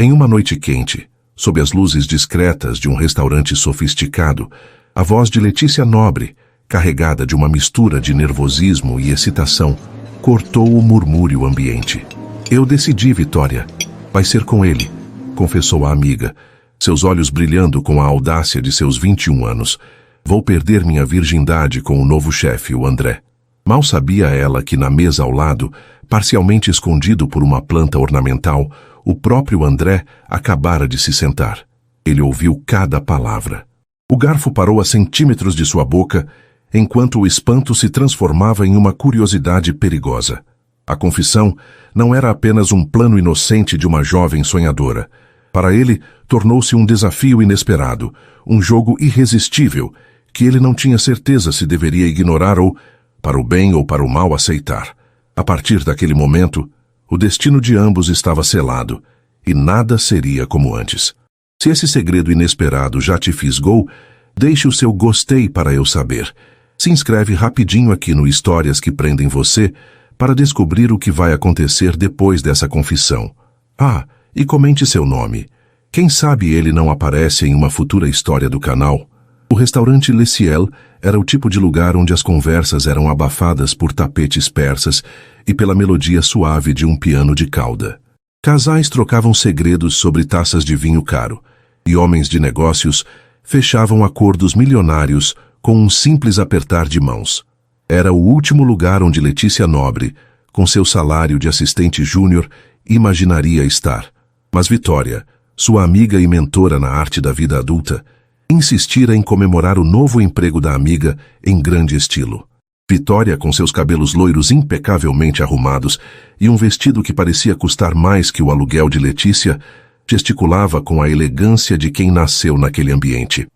Em uma noite quente, sob as luzes discretas de um restaurante sofisticado, a voz de Letícia Nobre, carregada de uma mistura de nervosismo e excitação, cortou o murmúrio ambiente. Eu decidi, Vitória. Vai ser com ele, confessou a amiga, seus olhos brilhando com a audácia de seus 21 anos. Vou perder minha virgindade com o novo chefe, o André. Mal sabia ela que na mesa ao lado, parcialmente escondido por uma planta ornamental, o próprio André acabara de se sentar. Ele ouviu cada palavra. O garfo parou a centímetros de sua boca, enquanto o espanto se transformava em uma curiosidade perigosa. A confissão não era apenas um plano inocente de uma jovem sonhadora. Para ele, tornou-se um desafio inesperado, um jogo irresistível, que ele não tinha certeza se deveria ignorar ou, para o bem ou para o mal, aceitar. A partir daquele momento, o destino de ambos estava selado, e nada seria como antes. Se esse segredo inesperado já te fisgou, deixe o seu gostei para eu saber. Se inscreve rapidinho aqui no Histórias que Prendem Você para descobrir o que vai acontecer depois dessa confissão. Ah, e comente seu nome. Quem sabe ele não aparece em uma futura história do canal? O restaurante Le Ciel era o tipo de lugar onde as conversas eram abafadas por tapetes persas e pela melodia suave de um piano de cauda. Casais trocavam segredos sobre taças de vinho caro, e homens de negócios fechavam acordos milionários com um simples apertar de mãos. Era o último lugar onde Letícia Nobre, com seu salário de assistente júnior, imaginaria estar. Mas Vitória, sua amiga e mentora na arte da vida adulta, insistira em comemorar o novo emprego da amiga em grande estilo. Vitória, com seus cabelos loiros impecavelmente arrumados e um vestido que parecia custar mais que o aluguel de Letícia, gesticulava com a elegância de quem nasceu naquele ambiente.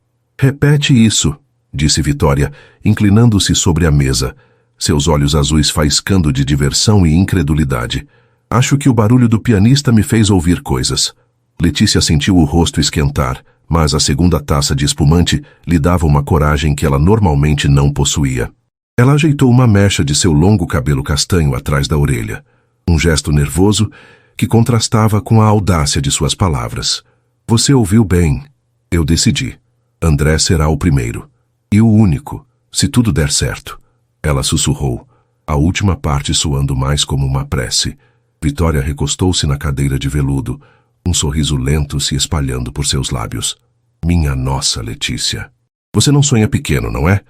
Repete isso, disse Vitória, inclinando-se sobre a mesa, seus olhos azuis faiscando de diversão e incredulidade. Acho que o barulho do pianista me fez ouvir coisas. Letícia sentiu o rosto esquentar, mas a segunda taça de espumante lhe dava uma coragem que ela normalmente não possuía. Ela ajeitou uma mecha de seu longo cabelo castanho atrás da orelha, um gesto nervoso que contrastava com a audácia de suas palavras. Você ouviu bem. Eu decidi. André será o primeiro. E o único, se tudo der certo. Ela sussurrou, a última parte soando mais como uma prece. Vitória recostou-se na cadeira de veludo, um sorriso lento se espalhando por seus lábios. Minha nossa, Letícia. Você não sonha pequeno, não é?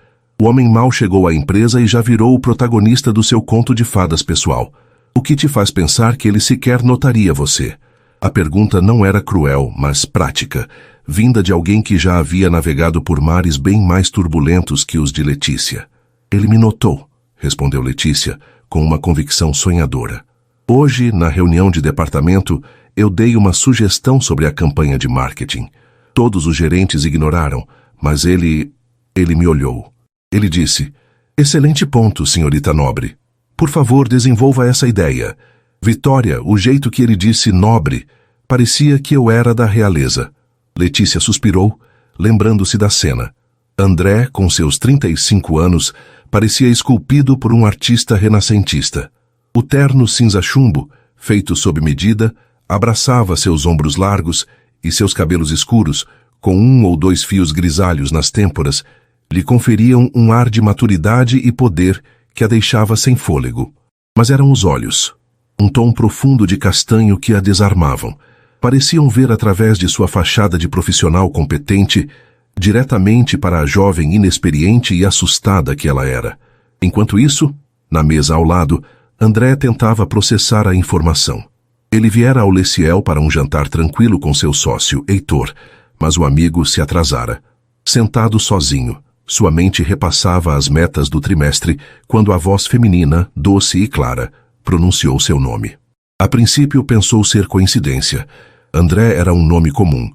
O homem mal chegou à empresa e já virou o protagonista do seu conto de fadas pessoal. O que te faz pensar que ele sequer notaria você? A pergunta não era cruel, mas prática, vinda de alguém que já havia navegado por mares bem mais turbulentos que os de Letícia. Ele me notou, respondeu Letícia, com uma convicção sonhadora. Hoje, na reunião de departamento, eu dei uma sugestão sobre a campanha de marketing. Todos os gerentes ignoraram, mas ele me olhou. Ele disse, excelente ponto, senhorita Nobre. Por favor, desenvolva essa ideia. Vitória, o jeito que ele disse nobre, parecia que eu era da realeza. Letícia suspirou, lembrando-se da cena. André, com seus 35 anos, parecia esculpido por um artista renascentista. O terno cinza-chumbo, feito sob medida, abraçava seus ombros largos e seus cabelos escuros, com 1 ou 2 fios grisalhos nas têmporas, lhe conferiam um ar de maturidade e poder que a deixava sem fôlego. Mas eram os olhos, um tom profundo de castanho que a desarmavam. Pareciam ver através de sua fachada de profissional competente, diretamente para a jovem inexperiente e assustada que ela era. Enquanto isso, na mesa ao lado, André tentava processar a informação. Ele viera ao Le Ciel para um jantar tranquilo com seu sócio, Heitor, mas o amigo se atrasara. Sentado sozinho, sua mente repassava as metas do trimestre quando a voz feminina, doce e clara, pronunciou seu nome. A princípio pensou ser coincidência. André era um nome comum,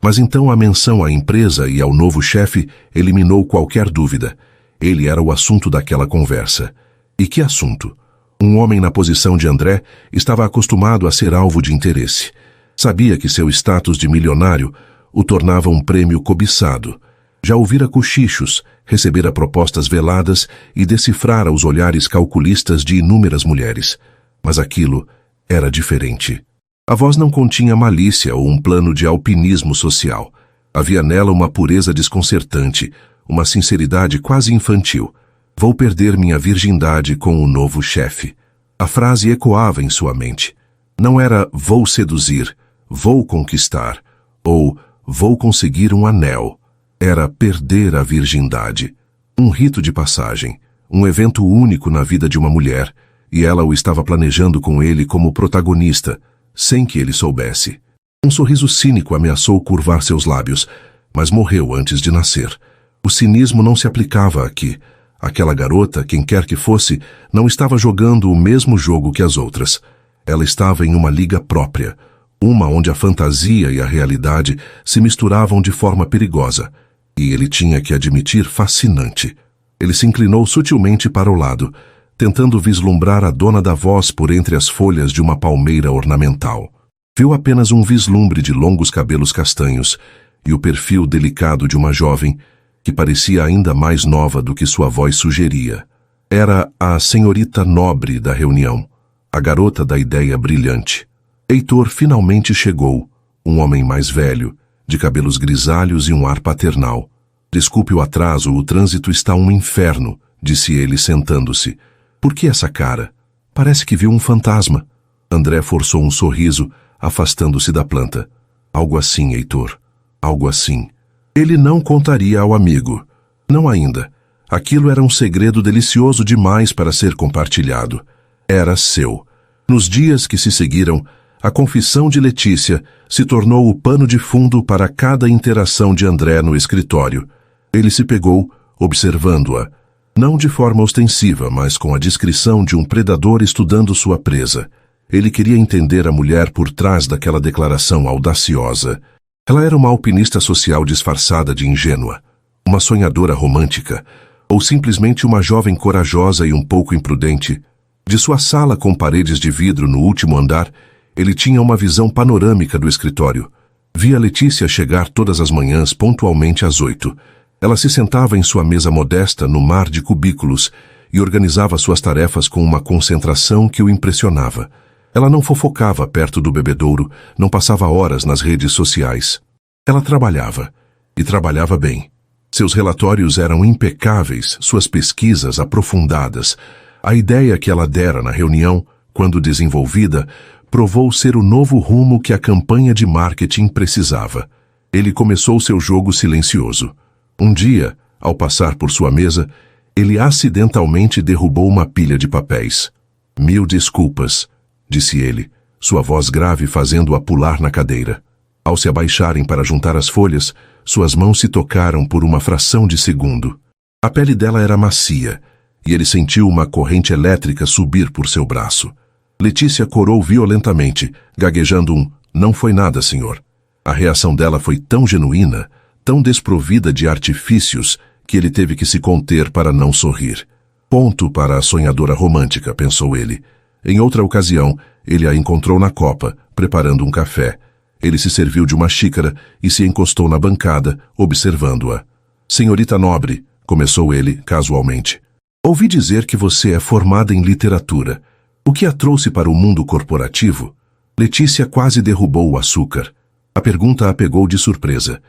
mas então a menção à empresa e ao novo chefe eliminou qualquer dúvida. Ele era o assunto daquela conversa. E que assunto? Um homem na posição de André estava acostumado a ser alvo de interesse. Sabia que seu status de milionário o tornava um prêmio cobiçado. Já ouvira cochichos, recebera propostas veladas e decifrara os olhares calculistas de inúmeras mulheres. Mas aquilo era diferente. A voz não continha malícia ou um plano de alpinismo social. Havia nela uma pureza desconcertante, uma sinceridade quase infantil. Vou perder minha virgindade com o novo chefe. A frase ecoava em sua mente. Não era vou seduzir, vou conquistar, ou vou conseguir um anel. Era perder a virgindade. Um rito de passagem, um evento único na vida de uma mulher, e ela o estava planejando com ele como protagonista, sem que ele soubesse. Um sorriso cínico ameaçou curvar seus lábios, mas morreu antes de nascer. O cinismo não se aplicava aqui. Aquela garota, quem quer que fosse, não estava jogando o mesmo jogo que as outras. Ela estava em uma liga própria, uma onde a fantasia e a realidade se misturavam de forma perigosa, e ele tinha que admitir fascinante. Ele se inclinou sutilmente para o lado, tentando vislumbrar a dona da voz por entre as folhas de uma palmeira ornamental. Viu apenas um vislumbre de longos cabelos castanhos e o perfil delicado de uma jovem que parecia ainda mais nova do que sua voz sugeria. Era a senhorita nobre da reunião, a garota da ideia brilhante. Heitor finalmente chegou, um homem mais velho, de cabelos grisalhos e um ar paternal. Desculpe o atraso, o trânsito está um inferno, disse ele sentando-se. Por que essa cara? Parece que viu um fantasma. André forçou um sorriso, afastando-se da planta. Algo assim, Heitor. Algo assim. Ele não contaria ao amigo. Não ainda. Aquilo era um segredo delicioso demais para ser compartilhado. Era seu. Nos dias que se seguiram, a confissão de Letícia se tornou o pano de fundo para cada interação de André no escritório. Ele se pegou, observando-a, não de forma ostensiva, mas com a discrição de um predador estudando sua presa. Ele queria entender a mulher por trás daquela declaração audaciosa. Ela era uma alpinista social disfarçada de ingênua, uma sonhadora romântica, ou simplesmente uma jovem corajosa e um pouco imprudente. De sua sala com paredes de vidro no último andar, ele tinha uma visão panorâmica do escritório. Via Letícia chegar todas as manhãs pontualmente às 8. Ela se sentava em sua mesa modesta no mar de cubículos e organizava suas tarefas com uma concentração que o impressionava. Ela não fofocava perto do bebedouro, não passava horas nas redes sociais. Ela trabalhava, e trabalhava bem. Seus relatórios eram impecáveis, suas pesquisas aprofundadas. A ideia que ela dera na reunião, quando desenvolvida, provou ser o novo rumo que a campanha de marketing precisava. Ele começou seu jogo silencioso. Um dia, ao passar por sua mesa, ele acidentalmente derrubou uma pilha de papéis. "Mil desculpas", disse ele, sua voz grave fazendo-a pular na cadeira. Ao se abaixarem para juntar as folhas, suas mãos se tocaram por uma fração de segundo. A pele dela era macia, e ele sentiu uma corrente elétrica subir por seu braço. Letícia corou violentamente, gaguejando um "não foi nada, senhor". A reação dela foi tão genuína, tão desprovida de artifícios, que ele teve que se conter para não sorrir. Ponto para a sonhadora romântica, pensou ele. Em outra ocasião, ele a encontrou na copa, preparando um café. Ele se serviu de uma xícara e se encostou na bancada, observando-a. "Senhorita nobre", começou ele, casualmente. "Ouvi dizer que você é formada em literatura. O que a trouxe para o mundo corporativo?" Letícia quase derrubou o açúcar. A pergunta a pegou de surpresa.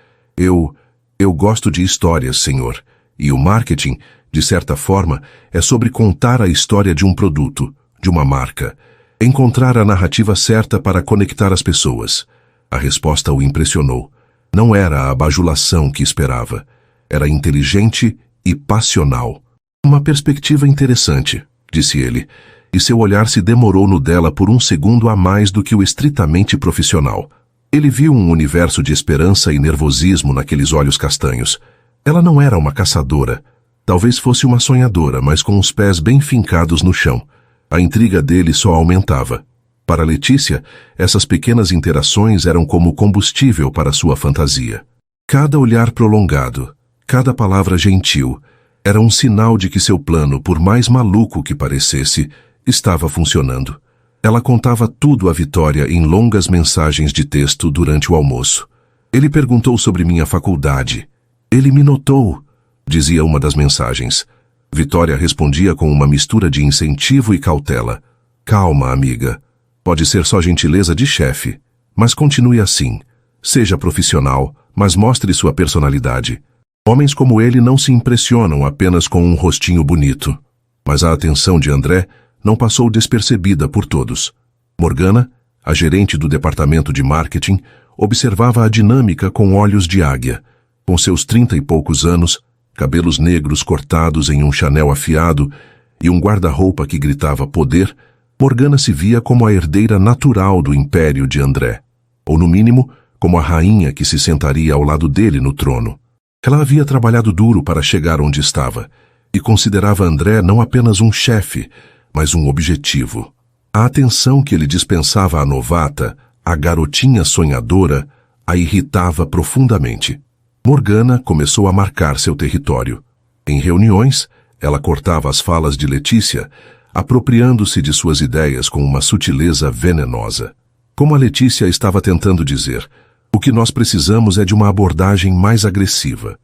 Eu gosto de histórias, senhor. E o marketing, de certa forma, é sobre contar a história de um produto, de uma marca. Encontrar a narrativa certa para conectar as pessoas." A resposta o impressionou. Não era a bajulação que esperava. Era inteligente e passional. "Uma perspectiva interessante", disse ele, e seu olhar se demorou no dela por um segundo a mais do que o estritamente profissional. Ele viu um universo de esperança e nervosismo naqueles olhos castanhos. Ela não era uma caçadora. Talvez fosse uma sonhadora, mas com os pés bem fincados no chão. A intriga dele só aumentava. Para Letícia, essas pequenas interações eram como combustível para sua fantasia. Cada olhar prolongado, cada palavra gentil, era um sinal de que seu plano, por mais maluco que parecesse, estava funcionando. Ela contava tudo à Vitória em longas mensagens de texto durante o almoço. "Ele perguntou sobre minha faculdade. Ele me notou", dizia uma das mensagens. Vitória respondia com uma mistura de incentivo e cautela. "Calma, amiga. Pode ser só gentileza de chefe, mas continue assim. Seja profissional, mas mostre sua personalidade. Homens como ele não se impressionam apenas com um rostinho bonito. Mas a atenção de André não passou despercebida por todos. Morgana, a gerente do departamento de marketing, observava a dinâmica com olhos de águia. Com seus 30 e poucos anos, cabelos negros cortados em um Chanel afiado e um guarda-roupa que gritava poder, Morgana se via como a herdeira natural do império de André, ou no mínimo, como a rainha que se sentaria ao lado dele no trono. Ela havia trabalhado duro para chegar onde estava e considerava André não apenas um chefe, mas um objetivo. A atenção que ele dispensava à novata, a garotinha sonhadora, a irritava profundamente. Morgana começou a marcar seu território. Em reuniões, ela cortava as falas de Letícia, apropriando-se de suas ideias com uma sutileza venenosa. Como a Letícia estava tentando dizer, o que nós precisamos é de uma abordagem mais agressiva.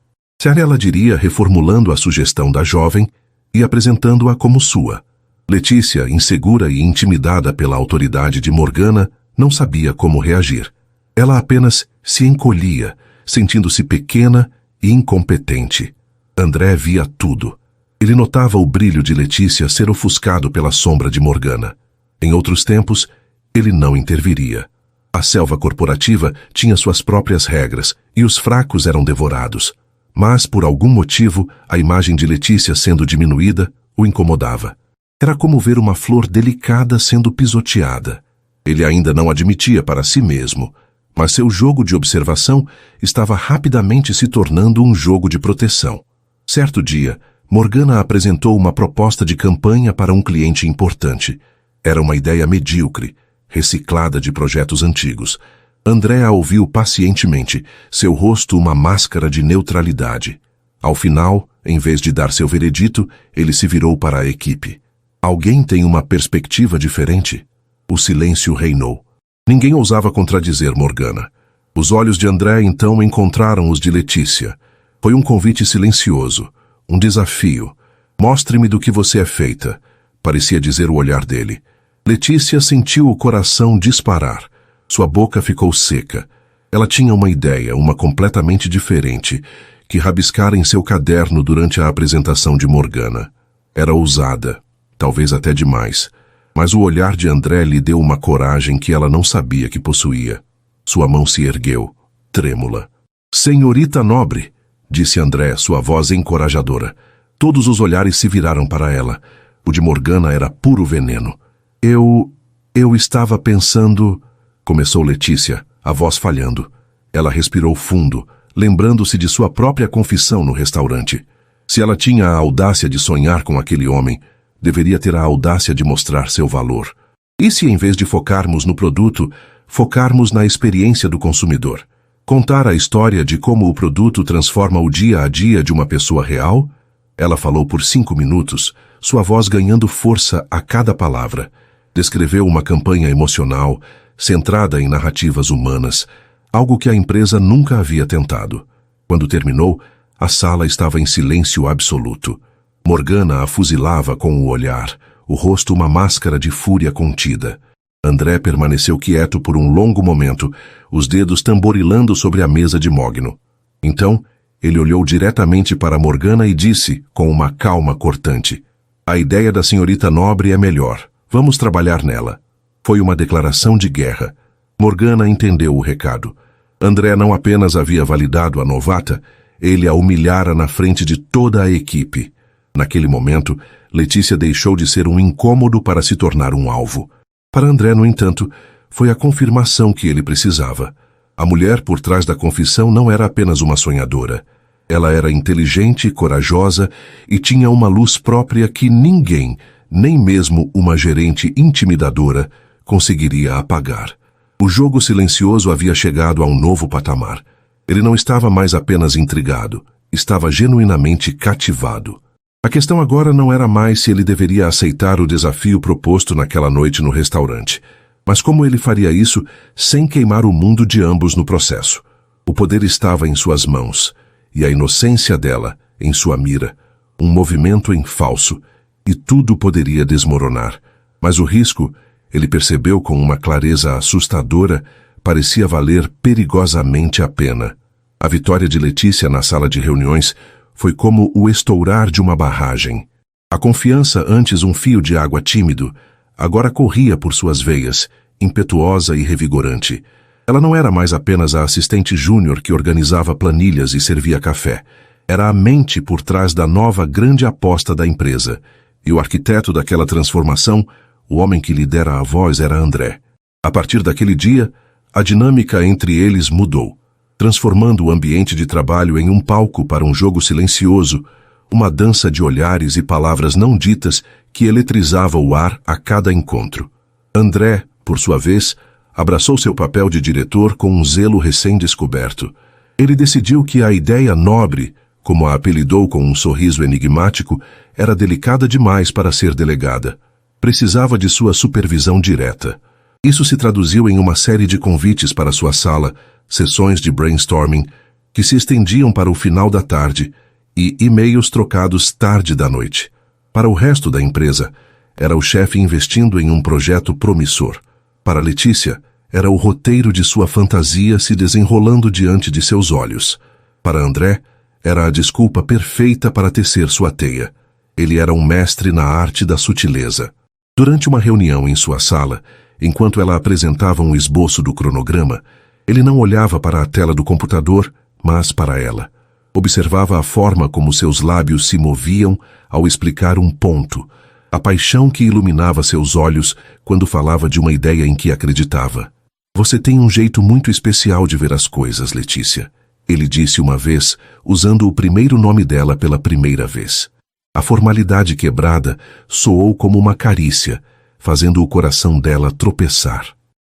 Ela diria reformulando a sugestão da jovem e apresentando-a como sua. Letícia, insegura e intimidada pela autoridade de Morgana, não sabia como reagir. Ela apenas se encolhia, sentindo-se pequena e incompetente. André via tudo. Ele notava o brilho de Letícia ser ofuscado pela sombra de Morgana. Em outros tempos, ele não interviria. A selva corporativa tinha suas próprias regras e os fracos eram devorados. Mas, por algum motivo, a imagem de Letícia sendo diminuída o incomodava. Era como ver uma flor delicada sendo pisoteada. Ele ainda não admitia para si mesmo, mas seu jogo de observação estava rapidamente se tornando um jogo de proteção. Certo dia, Morgana apresentou uma proposta de campanha para um cliente importante. Era uma ideia medíocre, reciclada de projetos antigos. André a ouviu pacientemente, seu rosto uma máscara de neutralidade. Ao final, em vez de dar seu veredito, ele se virou para a equipe. Alguém tem uma perspectiva diferente? O silêncio reinou. Ninguém ousava contradizer Morgana. Os olhos de André então encontraram os de Letícia. Foi um convite silencioso, um desafio. Mostre-me do que você é feita, parecia dizer o olhar dele. Letícia sentiu o coração disparar. Sua boca ficou seca. Ela tinha uma ideia, uma completamente diferente, que rabiscara em seu caderno durante a apresentação de Morgana. Era ousada, talvez até demais, mas o olhar de André lhe deu uma coragem que ela não sabia que possuía. Sua mão se ergueu, trêmula. Senhorita Nobre, disse André, sua voz encorajadora. Todos os olhares se viraram para ela. O de Morgana era puro veneno. Eu estava pensando... Começou Letícia, a voz falhando. Ela respirou fundo, lembrando-se de sua própria confissão no restaurante. Se ela tinha a audácia de sonhar com aquele homem, deveria ter a audácia de mostrar seu valor. E se, em vez de focarmos no produto, focarmos na experiência do consumidor? Contar a história de como o produto transforma o dia a dia de uma pessoa real? Ela falou por 5 minutos, sua voz ganhando força a cada palavra. Descreveu uma campanha emocional, centrada em narrativas humanas, algo que a empresa nunca havia tentado. Quando terminou, a sala estava em silêncio absoluto. Morgana a fuzilava com o olhar, o rosto uma máscara de fúria contida. André permaneceu quieto por um longo momento, os dedos tamborilando sobre a mesa de mogno. Então, ele olhou diretamente para Morgana e disse, com uma calma cortante, "A ideia da senhorita Nobre é melhor. Vamos trabalhar nela." Foi uma declaração de guerra. Morgana entendeu o recado. André não apenas havia validado a novata, ele a humilhara na frente de toda a equipe. Naquele momento, Letícia deixou de ser um incômodo para se tornar um alvo. Para André, no entanto, foi a confirmação que ele precisava. A mulher por trás da confissão não era apenas uma sonhadora. Ela era inteligente, corajosa e tinha uma luz própria que ninguém, nem mesmo uma gerente intimidadora, conseguiria apagar. O jogo silencioso havia chegado a um novo patamar. Ele não estava mais apenas intrigado, estava genuinamente cativado. A questão agora não era mais se ele deveria aceitar o desafio proposto naquela noite no restaurante, mas como ele faria isso sem queimar o mundo de ambos no processo. O poder estava em suas mãos, e a inocência dela em sua mira, um movimento em falso, e tudo poderia desmoronar. Mas o risco Ele percebeu com uma clareza assustadora, parecia valer perigosamente a pena. A vitória de Letícia na sala de reuniões foi como o estourar de uma barragem. A confiança, antes um fio de água tímido, agora corria por suas veias, impetuosa e revigorante. Ela não era mais apenas a assistente júnior que organizava planilhas e servia café. Era a mente por trás da nova grande aposta da empresa. E o arquiteto daquela transformação, o homem que lhe dera a voz, era André. A partir daquele dia, a dinâmica entre eles mudou, transformando o ambiente de trabalho em um palco para um jogo silencioso, uma dança de olhares e palavras não ditas que eletrizava o ar a cada encontro. André, por sua vez, abraçou seu papel de diretor com um zelo recém-descoberto. Ele decidiu que a ideia nobre, como a apelidou com um sorriso enigmático, era delicada demais para ser delegada. Precisava de sua supervisão direta. Isso se traduziu em uma série de convites para sua sala, sessões de brainstorming, que se estendiam para o final da tarde, e e-mails trocados tarde da noite. Para o resto da empresa, era o chefe investindo em um projeto promissor. Para Letícia, era o roteiro de sua fantasia se desenrolando diante de seus olhos. Para André, era a desculpa perfeita para tecer sua teia. Ele era um mestre na arte da sutileza. Durante uma reunião em sua sala, enquanto ela apresentava um esboço do cronograma, ele não olhava para a tela do computador, mas para ela. Observava a forma como seus lábios se moviam ao explicar um ponto, a paixão que iluminava seus olhos quando falava de uma ideia em que acreditava. Você tem um jeito muito especial de ver as coisas, Letícia, ele disse uma vez, usando o primeiro nome dela pela primeira vez. A formalidade quebrada soou como uma carícia, fazendo o coração dela tropeçar.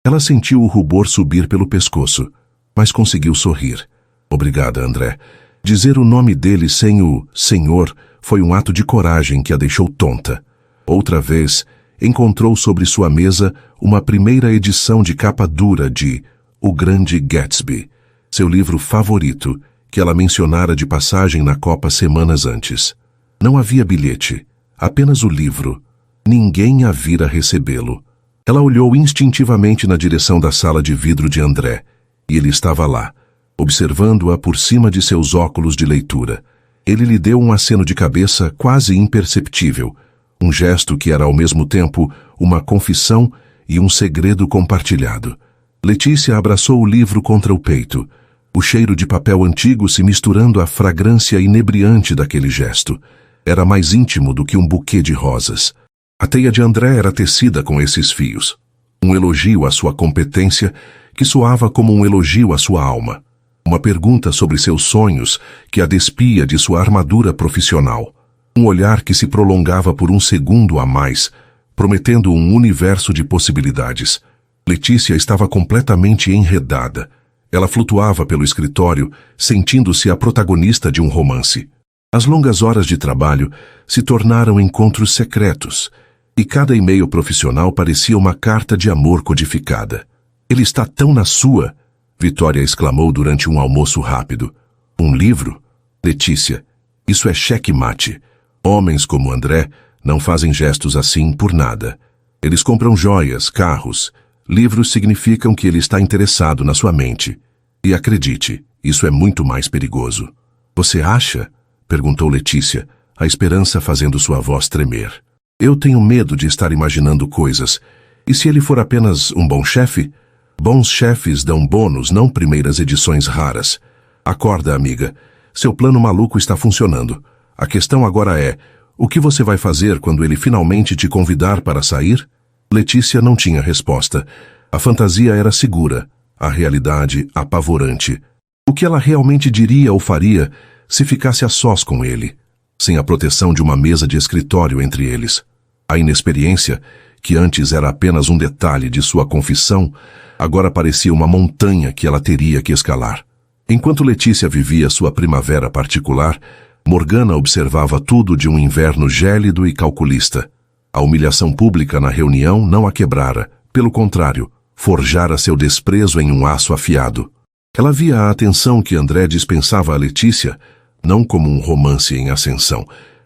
Ela sentiu o rubor subir pelo pescoço, mas conseguiu sorrir. Obrigada, André. Dizer o nome dele sem o senhor foi um ato de coragem que a deixou tonta. Outra vez, encontrou sobre sua mesa uma primeira edição de capa dura de O Grande Gatsby, seu livro favorito, que ela mencionara de passagem na Copa semanas antes. Não havia bilhete, apenas o livro. Ninguém a vira recebê-lo. Ela olhou instintivamente na direção da sala de vidro de André, e ele estava lá, observando-a por cima de seus óculos de leitura. Ele lhe deu um aceno de cabeça quase imperceptível, um gesto que era ao mesmo tempo uma confissão e um segredo compartilhado. Letícia abraçou o livro contra o peito, o cheiro de papel antigo se misturando à fragrância inebriante daquele gesto. Era mais íntimo do que um buquê de rosas. A teia de André era tecida com esses fios. Um elogio à sua competência que soava como um elogio à sua alma. Uma pergunta sobre seus sonhos que a despia de sua armadura profissional. Um olhar que se prolongava por um segundo a mais, prometendo um universo de possibilidades. Letícia estava completamente enredada. Ela flutuava pelo escritório, sentindo-se a protagonista de um romance. As longas horas de trabalho se tornaram encontros secretos, e cada e-mail profissional parecia uma carta de amor codificada. Ele está tão na sua, Vitória exclamou durante um almoço rápido. Um livro? Letícia, isso é checkmate. Homens como André não fazem gestos assim por nada. Eles compram joias, carros. Livros significam que ele está interessado na sua mente. E acredite, isso é muito mais perigoso. Você acha? Perguntou Letícia, a esperança fazendo sua voz tremer. Eu tenho medo de estar imaginando coisas. E se ele for apenas um bom chefe? Bons chefes dão bônus, não primeiras edições raras. Acorda, amiga. Seu plano maluco está funcionando. A questão agora é, o que você vai fazer quando ele finalmente te convidar para sair? Letícia não tinha resposta. A fantasia era segura, a realidade apavorante. O que ela realmente diria ou faria se ficasse a sós com ele, sem a proteção de uma mesa de escritório entre eles? A inexperiência, que antes era apenas um detalhe de sua confissão, agora parecia uma montanha que ela teria que escalar. Enquanto Letícia vivia sua primavera particular, Morgana observava tudo de um inverno gélido e calculista. A humilhação pública na reunião não a quebrara, pelo contrário, forjara seu desprezo em um aço afiado. Ela via a atenção que André dispensava a Letícia, não como um romance em ascensão,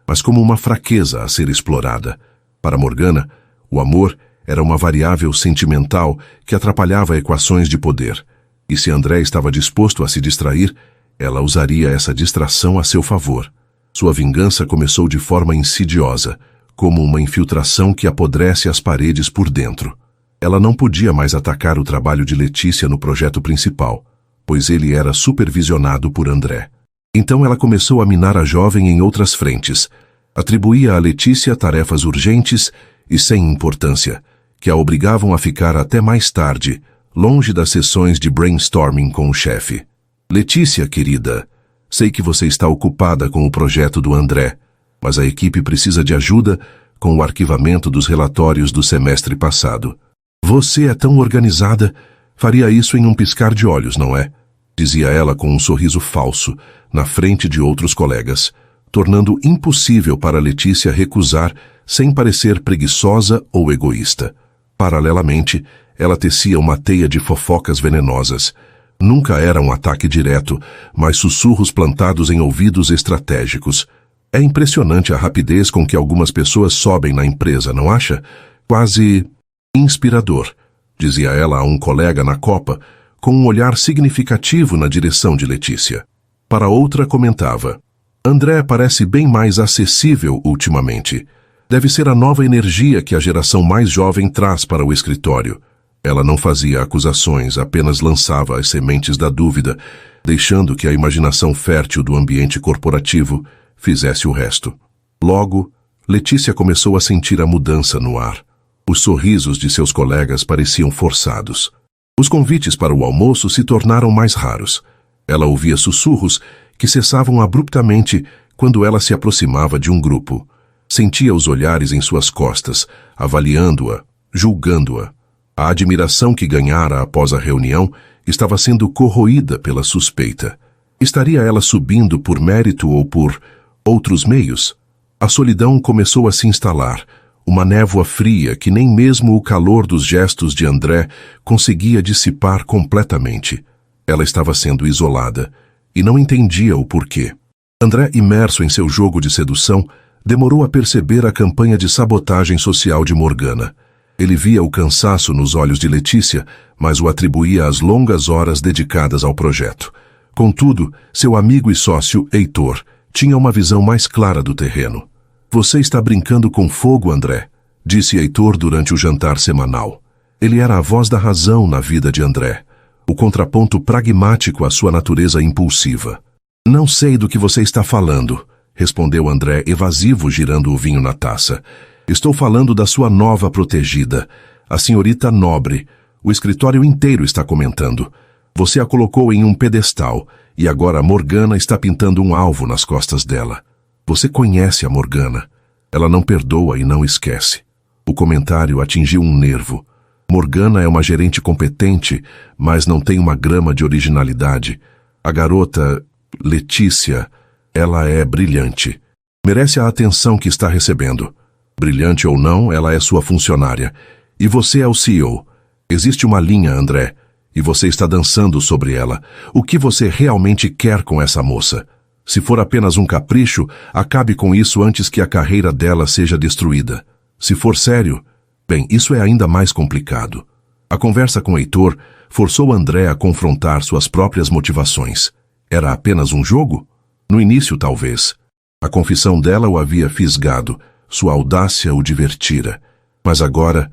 mas como uma fraqueza a ser explorada. Para Morgana, o amor Era uma variável sentimental que atrapalhava equações de poder. E se André estava disposto a se distrair, ela usaria essa distração a seu favor. Sua vingança começou de forma insidiosa, como uma infiltração que apodrece as paredes por dentro. Ela não podia mais atacar o trabalho de Letícia no projeto principal, pois ele era supervisionado por André. Então ela começou a minar a jovem em outras frentes. Atribuía a Letícia tarefas urgentes e sem importância, que a obrigavam a ficar até mais tarde, longe das sessões de brainstorming com o chefe. Letícia, querida, sei que você está ocupada com o projeto do André, mas a equipe precisa de ajuda com o arquivamento dos relatórios do semestre passado. Você é tão organizada, faria isso em um piscar de olhos, não é? Dizia ela com um sorriso falso, na frente de outros colegas, tornando impossível para Letícia recusar sem parecer preguiçosa ou egoísta. Paralelamente, ela tecia uma teia de fofocas venenosas. Nunca era um ataque direto, mas sussurros plantados em ouvidos estratégicos. É impressionante a rapidez com que algumas pessoas sobem na empresa, não acha? Quase inspirador, dizia ela a um colega na copa, com um olhar significativo na direção de Letícia. Para outra comentava: André parece bem mais acessível ultimamente. Deve ser a nova energia que a geração mais jovem traz para o escritório. Ela não fazia acusações, apenas lançava as sementes da dúvida, deixando que a imaginação fértil do ambiente corporativo fizesse o resto. Logo, Letícia começou a sentir a mudança no ar. Os sorrisos de seus colegas pareciam forçados. Os convites para o almoço se tornaram mais raros. Ela ouvia sussurros que cessavam abruptamente quando ela se aproximava de um grupo. Sentia os olhares em suas costas, avaliando-a, julgando-a. A admiração que ganhara após a reunião estava sendo corroída pela suspeita. Estaria ela subindo por mérito ou por outros meios? A solidão começou a se instalar, uma névoa fria que nem mesmo o calor dos gestos de André conseguia dissipar completamente. Ela estava sendo isolada e não entendia o porquê. André, imerso em seu jogo de sedução, demorou a perceber a campanha de sabotagem social de Morgana. Ele via o cansaço nos olhos de Letícia, mas o atribuía às longas horas dedicadas ao projeto. Contudo, seu amigo e sócio, Heitor, tinha uma visão mais clara do terreno. Você está brincando com fogo, André, disse Heitor durante o jantar semanal. Ele era a voz da razão na vida de André, o contraponto pragmático à sua natureza impulsiva. Não sei do que você está falando, respondeu André evasivo, girando o vinho na taça. Estou falando da sua nova protegida, a senhorita Nobre. O escritório inteiro está comentando. Você a colocou em um pedestal e agora a Morgana está pintando um alvo nas costas dela. Você conhece a Morgana. Ela não perdoa e não esquece. O comentário atingiu um nervo. Morgana é uma gerente competente, mas não tem uma grama de originalidade. A garota, Letícia, ela é brilhante. Merece a atenção que está recebendo. Brilhante ou não, ela é sua funcionária. E você é o CEO. Existe uma linha, André, e você está dançando sobre ela. O que você realmente quer com essa moça? Se for apenas um capricho, acabe com isso antes que a carreira dela seja destruída. Se for sério, bem, isso é ainda mais complicado. A conversa com Heitor forçou André a confrontar suas próprias motivações. Era apenas um jogo? No início, talvez. A confissão dela o havia fisgado, sua audácia o divertira. Mas agora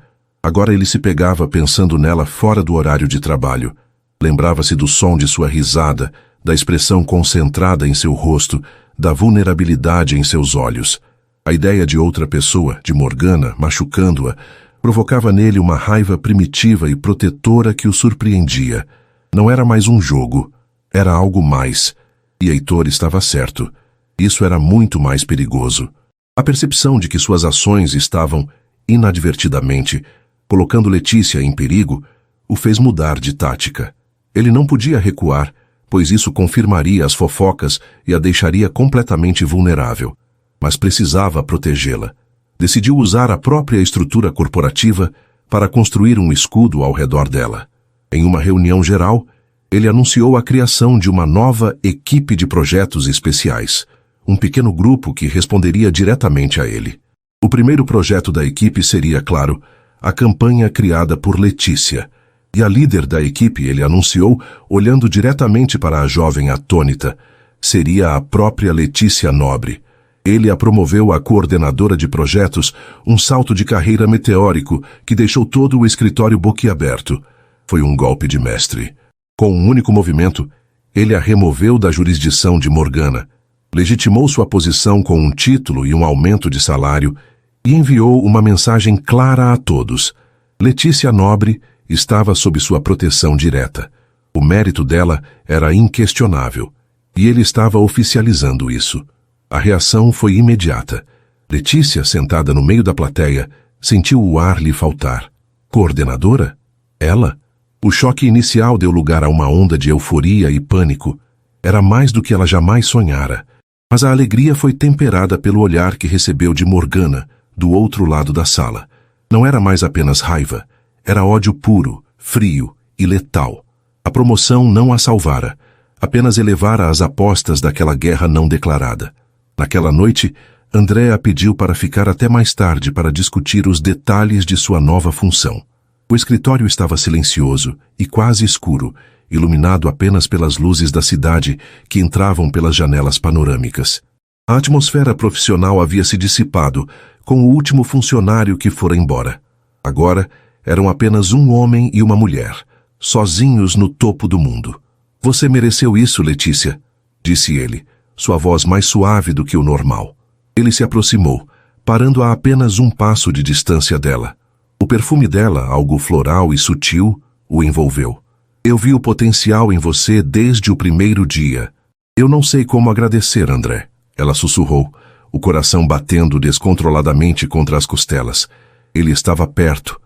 ele se pegava pensando nela fora do horário de trabalho. Lembrava-se do som de sua risada, da expressão concentrada em seu rosto, da vulnerabilidade em seus olhos. A ideia de outra pessoa, de Morgana, machucando-a, provocava nele uma raiva primitiva e protetora que o surpreendia. Não era mais um jogo, era algo mais. E Heitor estava certo. Isso era muito mais perigoso. A percepção de que suas ações estavam, inadvertidamente, colocando Letícia em perigo, o fez mudar de tática. Ele não podia recuar, pois isso confirmaria as fofocas e a deixaria completamente vulnerável. Mas precisava protegê-la. Decidiu usar a própria estrutura corporativa para construir um escudo ao redor dela. Em uma reunião geral, ele anunciou a criação de uma nova equipe de projetos especiais, um pequeno grupo que responderia diretamente a ele. O primeiro projeto da equipe seria, claro, a campanha criada por Letícia. E a líder da equipe, ele anunciou, olhando diretamente para a jovem atônita, seria a própria Letícia Nobre. Ele a promoveu a coordenadora de projetos, um salto de carreira meteórico que deixou todo o escritório boquiaberto. Foi um golpe de mestre. Com um único movimento, ele a removeu da jurisdição de Morgana, legitimou sua posição com um título e um aumento de salário e enviou uma mensagem clara a todos. Letícia Nobre estava sob sua proteção direta. O mérito dela era inquestionável, e ele estava oficializando isso. A reação foi imediata. Letícia, sentada no meio da plateia, sentiu o ar lhe faltar. Coordenadora? Ela? O choque inicial deu lugar a uma onda de euforia e pânico. Era mais do que ela jamais sonhara. Mas a alegria foi temperada pelo olhar que recebeu de Morgana, do outro lado da sala. Não era mais apenas raiva. Era ódio puro, frio e letal. A promoção não a salvara, apenas elevara as apostas daquela guerra não declarada. Naquela noite, André a pediu para ficar até mais tarde para discutir os detalhes de sua nova função. O escritório estava silencioso e quase escuro, iluminado apenas pelas luzes da cidade que entravam pelas janelas panorâmicas. A atmosfera profissional havia se dissipado com o último funcionário que fora embora. Agora, eram apenas um homem e uma mulher, sozinhos no topo do mundo. Você mereceu isso, Letícia, disse ele, sua voz mais suave do que o normal. Ele se aproximou, parando a apenas um passo de distância dela. O perfume dela, algo floral e sutil, o envolveu. Eu vi o potencial em você desde o primeiro dia. Eu não sei como agradecer, André, ela sussurrou, o coração batendo descontroladamente contra as costelas. Ele estava perto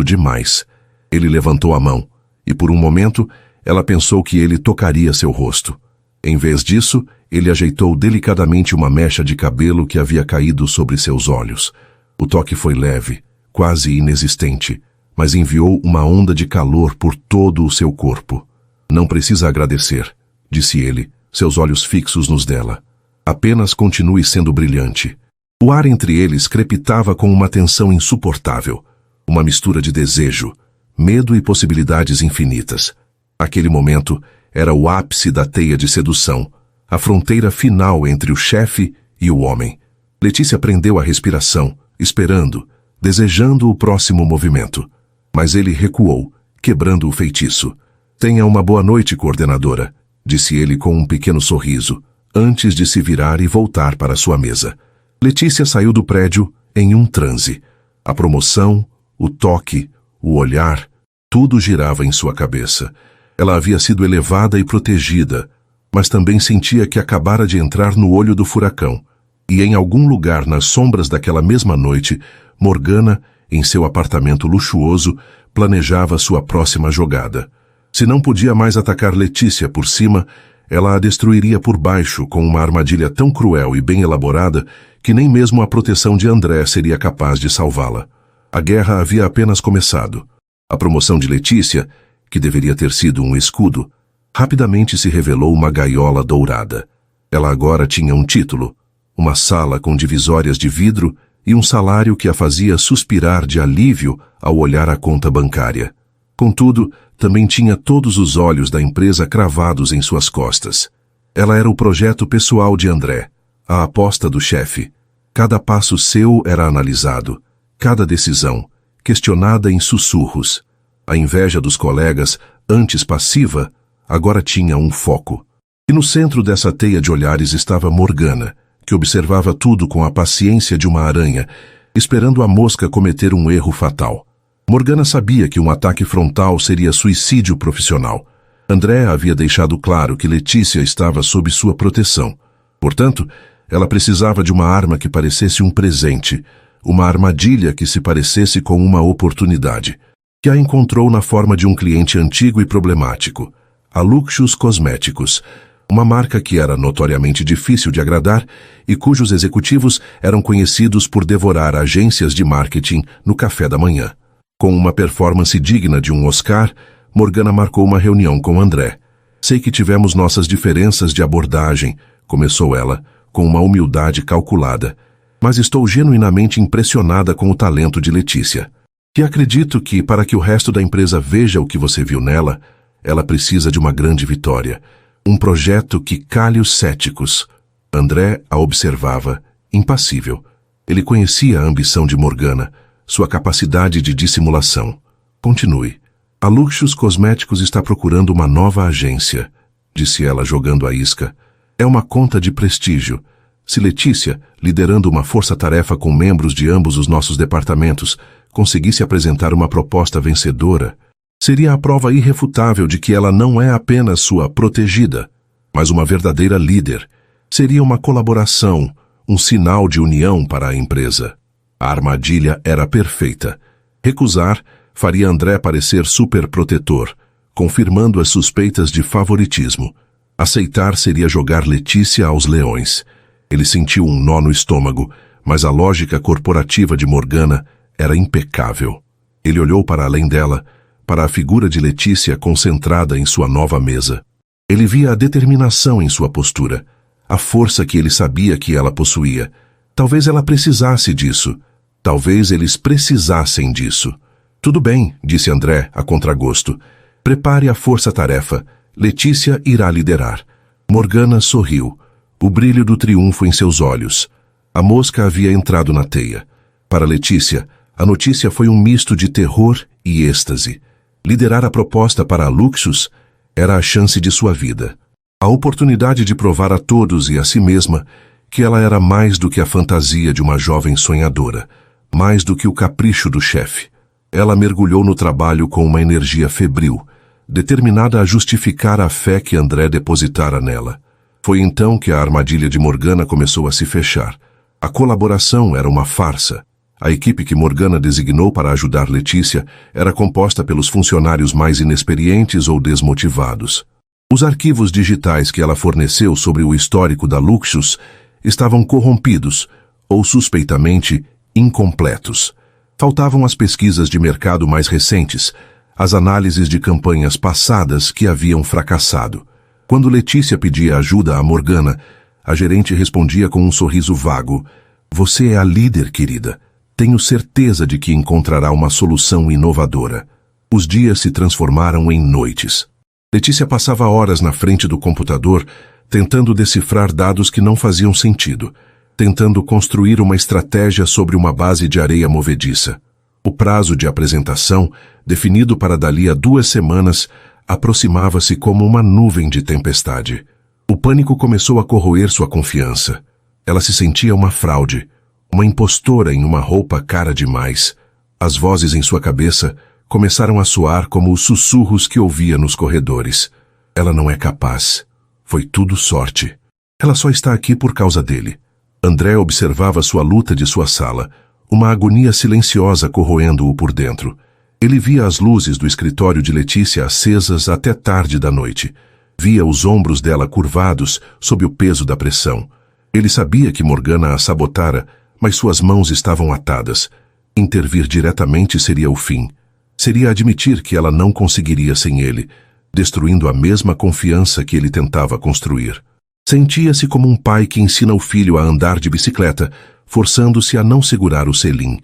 demais. Ele levantou a mão, e por um momento, ela pensou que ele tocaria seu rosto. Em vez disso, ele ajeitou delicadamente uma mecha de cabelo que havia caído sobre seus olhos. O toque foi leve, quase inexistente, mas enviou uma onda de calor por todo o seu corpo. Não precisa agradecer, disse ele, seus olhos fixos nos dela. Apenas continue sendo brilhante. O ar entre eles crepitava com uma tensão insuportável. Uma mistura de desejo, medo e possibilidades infinitas. Aquele momento era o ápice da teia de sedução, a fronteira final entre o chefe e o homem. Letícia prendeu a respiração, esperando, desejando o próximo movimento. Mas ele recuou, quebrando o feitiço. Tenha uma boa noite, coordenadora, disse ele com um pequeno sorriso, antes de se virar e voltar para sua mesa. Letícia saiu do prédio em um transe. A promoção, o toque, o olhar, tudo girava em sua cabeça. Ela havia sido elevada e protegida, mas também sentia que acabara de entrar no olho do furacão. E em algum lugar nas sombras daquela mesma noite, Morgana, em seu apartamento luxuoso, planejava sua próxima jogada. Se não podia mais atacar Letícia por cima, ela a destruiria por baixo com uma armadilha tão cruel e bem elaborada que nem mesmo a proteção de André seria capaz de salvá-la. A guerra havia apenas começado. A promoção de Letícia, que deveria ter sido um escudo, rapidamente se revelou uma gaiola dourada. Ela agora tinha um título, uma sala com divisórias de vidro e um salário que a fazia suspirar de alívio ao olhar a conta bancária. Contudo, também tinha todos os olhos da empresa cravados em suas costas. Ela era o projeto pessoal de André, a aposta do chefe. Cada passo seu era analisado, cada decisão, questionada em sussurros. A inveja dos colegas, antes passiva, agora tinha um foco. E no centro dessa teia de olhares estava Morgana, que observava tudo com a paciência de uma aranha, esperando a mosca cometer um erro fatal. Morgana sabia que um ataque frontal seria suicídio profissional. André havia deixado claro que Letícia estava sob sua proteção. Portanto, ela precisava de uma arma que parecesse um presente, uma armadilha que se parecesse com uma oportunidade, que a encontrou na forma de um cliente antigo e problemático, a Luxus Cosméticos, uma marca que era notoriamente difícil de agradar e cujos executivos eram conhecidos por devorar agências de marketing no café da manhã. Com uma performance digna de um Oscar, Morgana marcou uma reunião com André. Sei que tivemos nossas diferenças de abordagem, começou ela, com uma humildade calculada, mas estou genuinamente impressionada com o talento de Letícia. E acredito que, para que o resto da empresa veja o que você viu nela, ela precisa de uma grande vitória. Um projeto que cale os céticos. André a observava, impassível. Ele conhecia a ambição de Morgana, sua capacidade de dissimulação. Continue. A Luxus Cosméticos está procurando uma nova agência, disse ela jogando a isca. É uma conta de prestígio. Se Letícia, liderando uma força-tarefa com membros de ambos os nossos departamentos, conseguisse apresentar uma proposta vencedora, seria a prova irrefutável de que ela não é apenas sua protegida, mas uma verdadeira líder. Seria uma colaboração, um sinal de união para a empresa. A armadilha era perfeita. Recusar faria André parecer superprotetor, confirmando as suspeitas de favoritismo. Aceitar seria jogar Letícia aos leões. Ele sentiu um nó no estômago, mas a lógica corporativa de Morgana era impecável. Ele olhou para além dela, para a figura de Letícia concentrada em sua nova mesa. Ele via a determinação em sua postura, a força que ele sabia que ela possuía. Talvez ela precisasse disso. Talvez eles precisassem disso. Tudo bem, disse André, a contragosto. Prepare a força-tarefa. Letícia irá liderar. Morgana sorriu. O brilho do triunfo em seus olhos. A mosca havia entrado na teia. Para Letícia, a notícia foi um misto de terror e êxtase. Liderar a proposta para a Luxus era a chance de sua vida. A oportunidade de provar a todos e a si mesma que ela era mais do que a fantasia de uma jovem sonhadora, mais do que o capricho do chefe. Ela mergulhou no trabalho com uma energia febril, determinada a justificar a fé que André depositara nela. Foi então que a armadilha de Morgana começou a se fechar. A colaboração era uma farsa. A equipe que Morgana designou para ajudar Letícia era composta pelos funcionários mais inexperientes ou desmotivados. Os arquivos digitais que ela forneceu sobre o histórico da Luxus estavam corrompidos ou suspeitamente incompletos. Faltavam as pesquisas de mercado mais recentes, as análises de campanhas passadas que haviam fracassado. Quando Letícia pedia ajuda a Morgana, a gerente respondia com um sorriso vago. Você é a líder, querida. Tenho certeza de que encontrará uma solução inovadora. Os dias se transformaram em noites. Letícia passava horas na frente do computador, tentando decifrar dados que não faziam sentido, tentando construir uma estratégia sobre uma base de areia movediça. O prazo de apresentação, definido para dali a 2 semanas, aproximava-se como uma nuvem de tempestade. O pânico começou a corroer sua confiança. Ela se sentia uma fraude, uma impostora em uma roupa cara demais. As vozes em sua cabeça começaram a soar como os sussurros que ouvia nos corredores. Ela não é capaz. Foi tudo sorte. Ela só está aqui por causa dele. André observava sua luta de sua sala, uma agonia silenciosa corroendo-o por dentro. Ele via as luzes do escritório de Letícia acesas até tarde da noite. Via os ombros dela curvados sob o peso da pressão. Ele sabia que Morgana a sabotara, mas suas mãos estavam atadas. Intervir diretamente seria o fim. Seria admitir que ela não conseguiria sem ele, destruindo a mesma confiança que ele tentava construir. Sentia-se como um pai que ensina o filho a andar de bicicleta, forçando-se a não segurar o selim,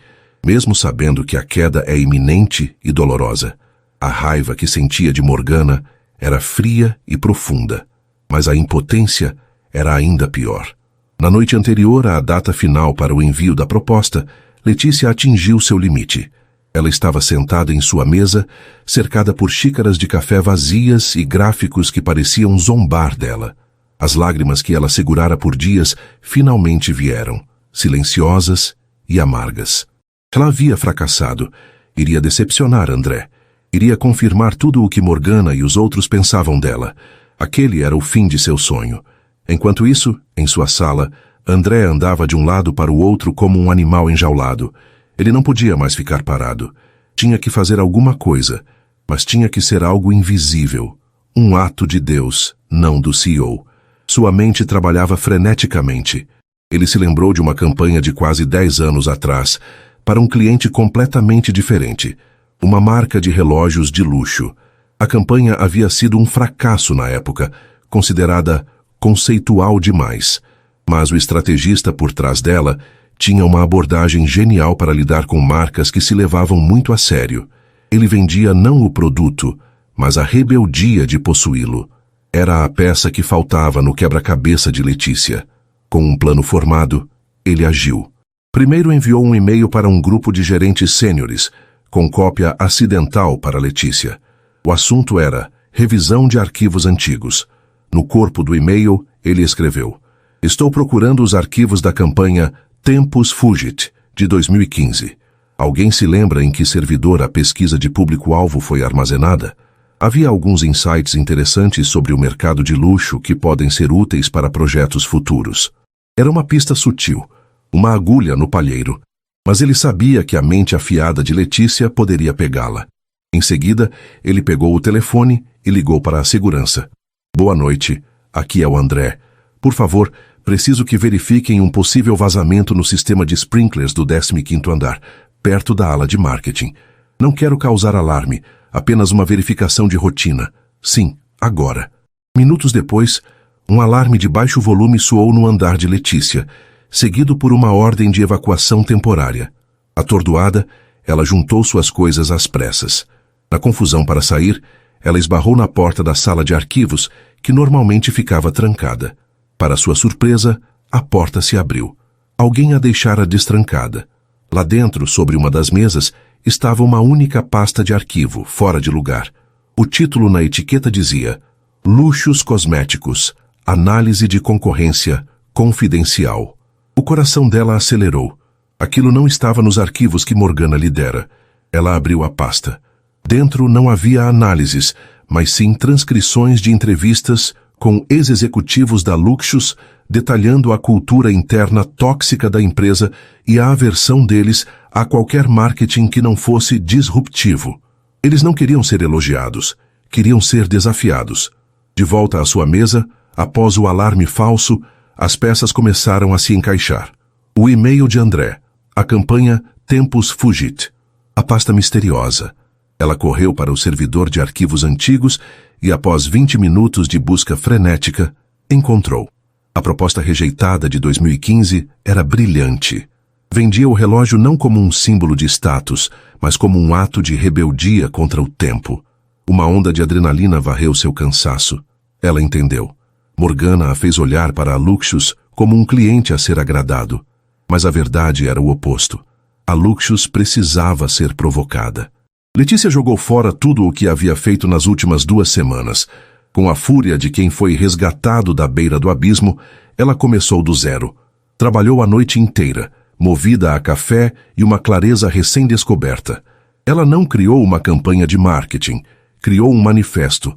mesmo sabendo que a queda é iminente e dolorosa. A raiva que sentia de Morgana era fria e profunda, mas a impotência era ainda pior. Na noite anterior à data final para o envio da proposta, Letícia atingiu seu limite. Ela estava sentada em sua mesa, cercada por xícaras de café vazias e gráficos que pareciam zombar dela. As lágrimas que ela segurara por dias finalmente vieram, silenciosas e amargas. Ela havia fracassado. Iria decepcionar André. Iria confirmar tudo o que Morgana e os outros pensavam dela. Aquele era o fim de seu sonho. Enquanto isso, em sua sala, André andava de um lado para o outro como um animal enjaulado. Ele não podia mais ficar parado. Tinha que fazer alguma coisa, mas tinha que ser algo invisível. Um ato de Deus, não do CEO. Sua mente trabalhava freneticamente. Ele se lembrou de uma campanha de quase 10 anos atrás, para um cliente completamente diferente, uma marca de relógios de luxo. A campanha havia sido um fracasso na época, considerada conceitual demais, mas o estrategista por trás dela tinha uma abordagem genial para lidar com marcas que se levavam muito a sério. Ele vendia não o produto, mas a rebeldia de possuí-lo. Era a peça que faltava no quebra-cabeça de Letícia. Com um plano formado, ele agiu. Primeiro enviou um e-mail para um grupo de gerentes sêniores, com cópia acidental para Letícia. O assunto era revisão de arquivos antigos. No corpo do e-mail, ele escreveu: "Estou procurando os arquivos da campanha Tempus Fugit, de 2015. Alguém se lembra em que servidor a pesquisa de público-alvo foi armazenada? Havia alguns insights interessantes sobre o mercado de luxo que podem ser úteis para projetos futuros." Era uma pista sutil, uma agulha no palheiro, mas ele sabia que a mente afiada de Letícia poderia pegá-la. Em seguida, ele pegou o telefone e ligou para a segurança. "Boa noite, aqui é o André. Por favor, preciso que verifiquem um possível vazamento no sistema de sprinklers do 15º andar, perto da ala de marketing. Não quero causar alarme, apenas uma verificação de rotina. Sim, agora." Minutos depois, um alarme de baixo volume soou no andar de Letícia, seguido por uma ordem de evacuação temporária. Atordoada, ela juntou suas coisas às pressas. Na confusão para sair, ela esbarrou na porta da sala de arquivos, que normalmente ficava trancada. Para sua surpresa, a porta se abriu. Alguém a deixara destrancada. Lá dentro, sobre uma das mesas, estava uma única pasta de arquivo, fora de lugar. O título na etiqueta dizia: "Luxos Cosméticos, Análise de Concorrência, Confidencial." O coração dela acelerou. Aquilo não estava nos arquivos que Morgana lhe dera. Ela abriu a pasta. Dentro não havia análises, mas sim transcrições de entrevistas com ex-executivos da Luxus, detalhando a cultura interna tóxica da empresa e a aversão deles a qualquer marketing que não fosse disruptivo. Eles não queriam ser elogiados, queriam ser desafiados. De volta à sua mesa, após o alarme falso, as peças começaram a se encaixar. O e-mail de André, a campanha Tempus Fugit, a pasta misteriosa. Ela correu para o servidor de arquivos antigos e, após 20 minutos de busca frenética, encontrou. A proposta rejeitada de 2015 era brilhante. Vendia o relógio não como um símbolo de status, mas como um ato de rebeldia contra o tempo. Uma onda de adrenalina varreu seu cansaço. Ela entendeu. Morgana a fez olhar para a Luxus como um cliente a ser agradado. Mas a verdade era o oposto. A Luxus precisava ser provocada. Letícia jogou fora tudo o que havia feito nas últimas 2 semanas. Com a fúria de quem foi resgatado da beira do abismo, ela começou do zero. Trabalhou a noite inteira, movida a café e uma clareza recém-descoberta. Ela não criou uma campanha de marketing, criou um manifesto.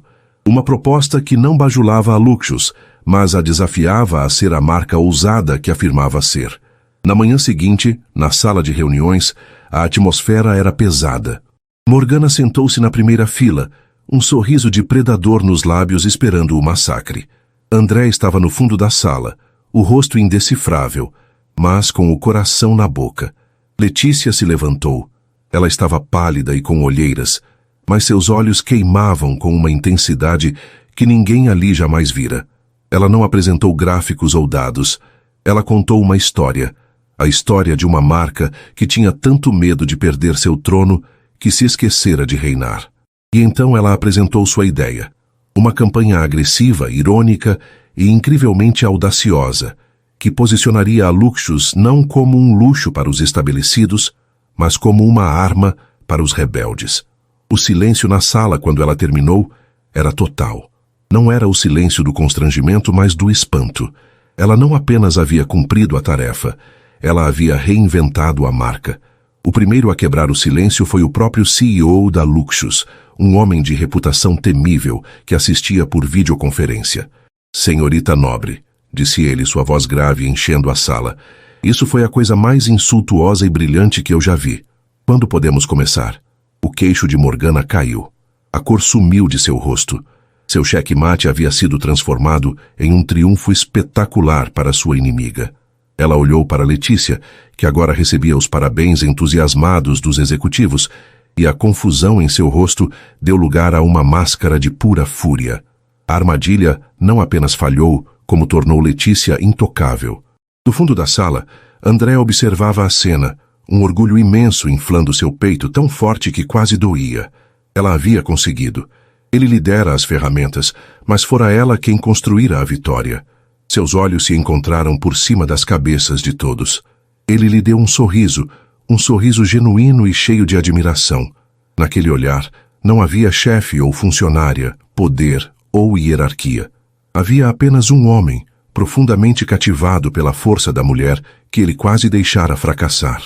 Uma proposta que não bajulava a Luxus, mas a desafiava a ser a marca ousada que afirmava ser. Na manhã seguinte, na sala de reuniões, a atmosfera era pesada. Morgana sentou-se na primeira fila, um sorriso de predador nos lábios esperando o massacre. André estava no fundo da sala, o rosto indecifrável, mas com o coração na boca. Letícia se levantou. Ela estava pálida e com olheiras, mas seus olhos queimavam com uma intensidade que ninguém ali jamais vira. Ela não apresentou gráficos ou dados. Ela contou uma história, a história de uma marca que tinha tanto medo de perder seu trono que se esquecera de reinar. E então ela apresentou sua ideia. Uma campanha agressiva, irônica e incrivelmente audaciosa, que posicionaria a Luxus não como um luxo para os estabelecidos, mas como uma arma para os rebeldes. O silêncio na sala quando ela terminou era total. Não era o silêncio do constrangimento, mas do espanto. Ela não apenas havia cumprido a tarefa, ela havia reinventado a marca. O primeiro a quebrar o silêncio foi o próprio CEO da Luxus, um homem de reputação temível que assistia por videoconferência. "Senhorita Nobre", disse ele, sua voz grave enchendo a sala, "isso foi a coisa mais insultuosa e brilhante que eu já vi. Quando podemos começar?" O queixo de Morgana caiu. A cor sumiu de seu rosto. Seu checkmate havia sido transformado em um triunfo espetacular para sua inimiga. Ela olhou para Letícia, que agora recebia os parabéns entusiasmados dos executivos, e a confusão em seu rosto deu lugar a uma máscara de pura fúria. A armadilha não apenas falhou, como tornou Letícia intocável. Do fundo da sala, André observava a cena, um orgulho imenso inflando seu peito tão forte que quase doía. Ela havia conseguido. Ele lhe dera as ferramentas, mas fora ela quem construíra a vitória. Seus olhos se encontraram por cima das cabeças de todos. Ele lhe deu um sorriso genuíno e cheio de admiração. Naquele olhar, não havia chefe ou funcionária, poder ou hierarquia. Havia apenas um homem, profundamente cativado pela força da mulher que ele quase deixara fracassar.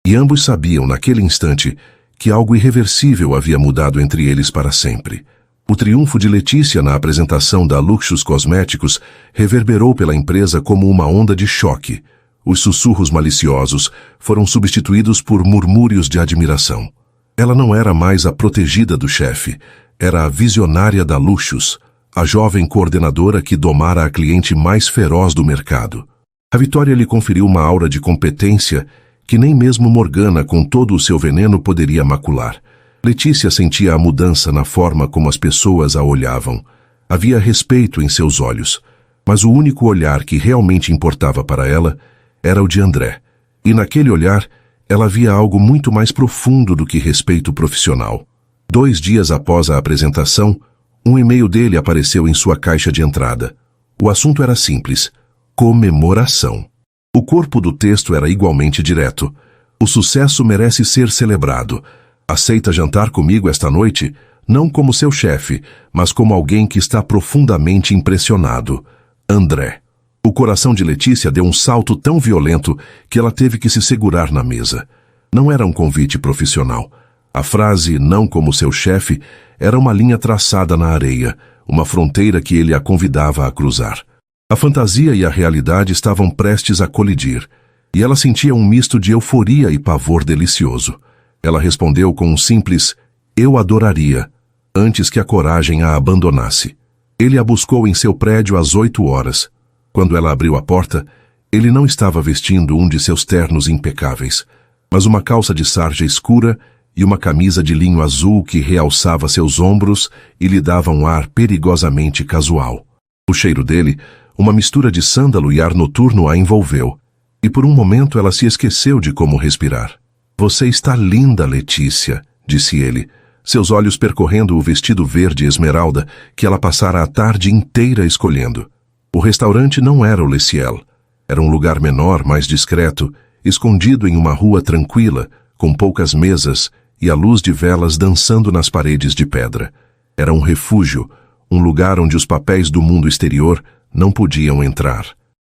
E ambos sabiam, naquele instante, que algo irreversível havia mudado entre eles para sempre. O triunfo de Letícia na apresentação da Luxus Cosméticos reverberou pela empresa como uma onda de choque. Os sussurros maliciosos foram substituídos por murmúrios de admiração. Ela não era mais a protegida do chefe, era a visionária da Luxus, a jovem coordenadora que domara a cliente mais feroz do mercado. A vitória lhe conferiu uma aura de competência que nem mesmo Morgana, com todo o seu veneno, poderia macular. Letícia sentia a mudança na forma como as pessoas a olhavam. Havia respeito em seus olhos, mas o único olhar que realmente importava para ela era o de André. E naquele olhar, ela via algo muito mais profundo do que respeito profissional. 2 dias após a apresentação, um e-mail dele apareceu em sua caixa de entrada. O assunto era simples: comemoração. O corpo do texto era igualmente direto. O sucesso merece ser celebrado. Aceita jantar comigo esta noite, não como seu chefe, mas como alguém que está profundamente impressionado. André. O coração de Letícia deu um salto tão violento que ela teve que se segurar na mesa. Não era um convite profissional. A frase "não como seu chefe" era uma linha traçada na areia, uma fronteira que ele a convidava a cruzar. A fantasia e a realidade estavam prestes a colidir, e ela sentia um misto de euforia e pavor delicioso. Ela respondeu com um simples "eu adoraria", antes que a coragem a abandonasse. Ele a buscou em seu prédio às 8 horas. Quando ela abriu a porta, ele não estava vestindo um de seus ternos impecáveis, mas uma calça de sarja escura e uma camisa de linho azul que realçava seus ombros e lhe dava um ar perigosamente casual. O cheiro dele, uma mistura de sândalo e ar noturno, a envolveu, e por um momento ela se esqueceu de como respirar. "Você está linda, Letícia", disse ele, seus olhos percorrendo o vestido verde esmeralda que ela passara a tarde inteira escolhendo. O restaurante não era o Le Ciel. Era um lugar menor, mais discreto, escondido em uma rua tranquila, com poucas mesas e a luz de velas dançando nas paredes de pedra. Era um refúgio, um lugar onde os papéis do mundo exterior não podiam entrar.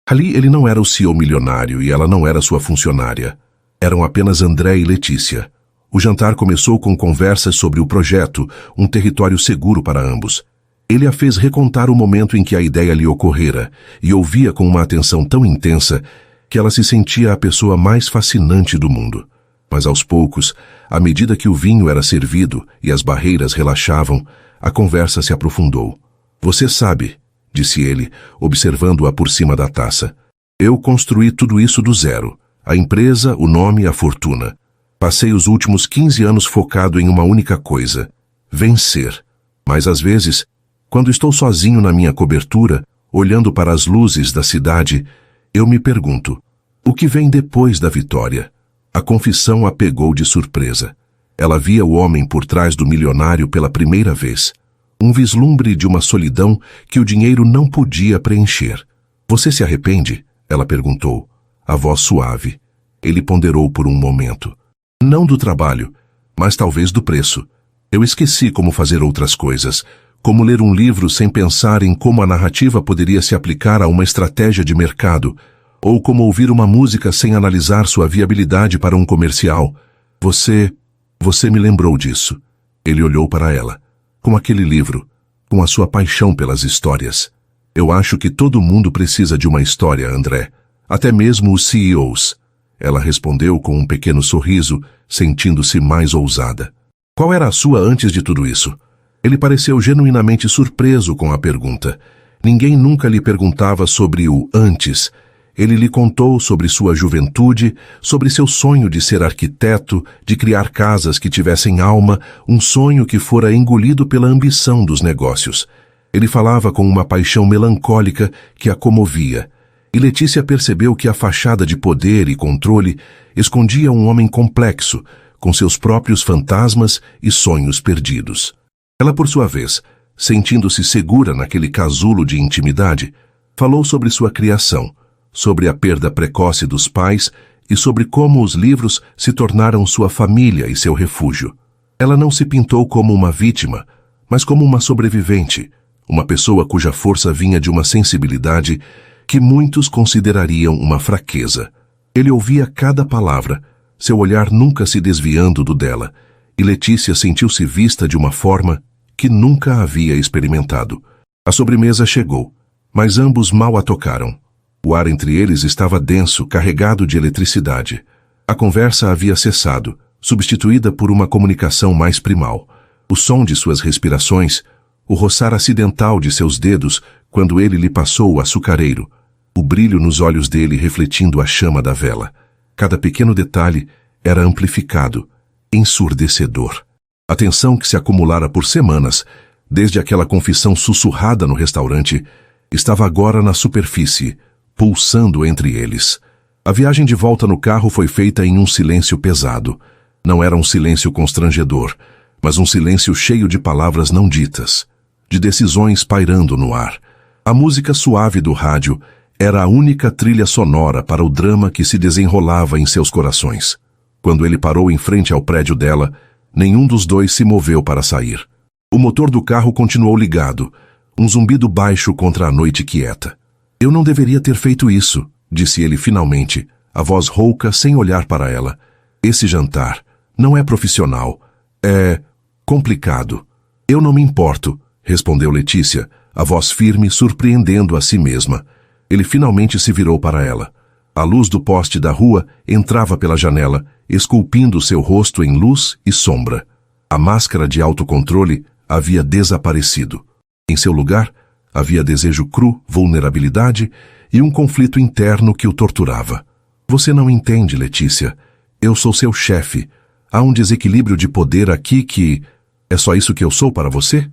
Ali ele não era o CEO milionário e ela não era sua funcionária. Eram apenas André e Letícia. O jantar começou com conversas sobre o projeto, um território seguro para ambos. Ele a fez recontar o momento em que a ideia lhe ocorrera e ouvia com uma atenção tão intensa que ela se sentia a pessoa mais fascinante do mundo. Mas aos poucos, à medida que o vinho era servido e as barreiras relaxavam, a conversa se aprofundou. "Você sabe", disse ele, observando-a por cima da taça, "eu construí tudo isso do zero. A empresa, o nome, a fortuna. Passei os últimos 15 anos focado em uma única coisa: vencer. Mas às vezes, quando estou sozinho na minha cobertura, olhando para as luzes da cidade, eu me pergunto, o que vem depois da vitória?" A confissão a pegou de surpresa. Ela via o homem por trás do milionário pela primeira vez. Um vislumbre de uma solidão que o dinheiro não podia preencher. "Você se arrepende?" ela perguntou, a voz suave. Ele ponderou por um momento. "Não do trabalho, mas talvez do preço. Eu esqueci como fazer outras coisas, como ler um livro sem pensar em como a narrativa poderia se aplicar a uma estratégia de mercado, ou como ouvir uma música sem analisar sua viabilidade para um comercial. Você me lembrou disso." Ele olhou para ela. "Com aquele livro, com a sua paixão pelas histórias. Eu acho que todo mundo precisa de uma história, André. Até mesmo os CEOs." Ela respondeu com um pequeno sorriso, sentindo-se mais ousada. "Qual era a sua antes de tudo isso?" Ele pareceu genuinamente surpreso com a pergunta. Ninguém nunca lhe perguntava sobre o antes. Ele lhe contou sobre sua juventude, sobre seu sonho de ser arquiteto, de criar casas que tivessem alma, um sonho que fora engolido pela ambição dos negócios. Ele falava com uma paixão melancólica que a comovia. E Letícia percebeu que a fachada de poder e controle escondia um homem complexo, com seus próprios fantasmas e sonhos perdidos. Ela, por sua vez, sentindo-se segura naquele casulo de intimidade, falou sobre sua criação, sobre a perda precoce dos pais e sobre como os livros se tornaram sua família e seu refúgio. Ela não se pintou como uma vítima, mas como uma sobrevivente, uma pessoa cuja força vinha de uma sensibilidade que muitos considerariam uma fraqueza. Ele ouvia cada palavra, seu olhar nunca se desviando do dela, e Letícia sentiu-se vista de uma forma que nunca havia experimentado. A sobremesa chegou, mas ambos mal a tocaram. O ar entre eles estava denso, carregado de eletricidade. A conversa havia cessado, substituída por uma comunicação mais primal. O som de suas respirações, o roçar acidental de seus dedos quando ele lhe passou o açucareiro, o brilho nos olhos dele refletindo a chama da vela. Cada pequeno detalhe era amplificado, ensurdecedor. A tensão que se acumulara por semanas, desde aquela confissão sussurrada no restaurante, estava agora na superfície, pulsando entre eles. A viagem de volta no carro foi feita em um silêncio pesado. Não era um silêncio constrangedor, mas um silêncio cheio de palavras não ditas, de decisões pairando no ar. A música suave do rádio era a única trilha sonora para o drama que se desenrolava em seus corações. Quando ele parou em frente ao prédio dela, nenhum dos dois se moveu para sair. O motor do carro continuou ligado, um zumbido baixo contra a noite quieta. Eu não deveria ter feito isso, disse ele finalmente, a voz rouca sem olhar para ela. Esse jantar não é profissional, é complicado. Eu não me importo, respondeu Letícia, a voz firme surpreendendo a si mesma. Ele finalmente se virou para ela. A luz do poste da rua entrava pela janela, esculpindo seu rosto em luz e sombra. A máscara de autocontrole havia desaparecido. Em seu lugar, havia desejo cru, vulnerabilidade e um conflito interno que o torturava. Você não entende, Letícia. Eu sou seu chefe. Há um desequilíbrio de poder aqui que... É só isso que eu sou para você?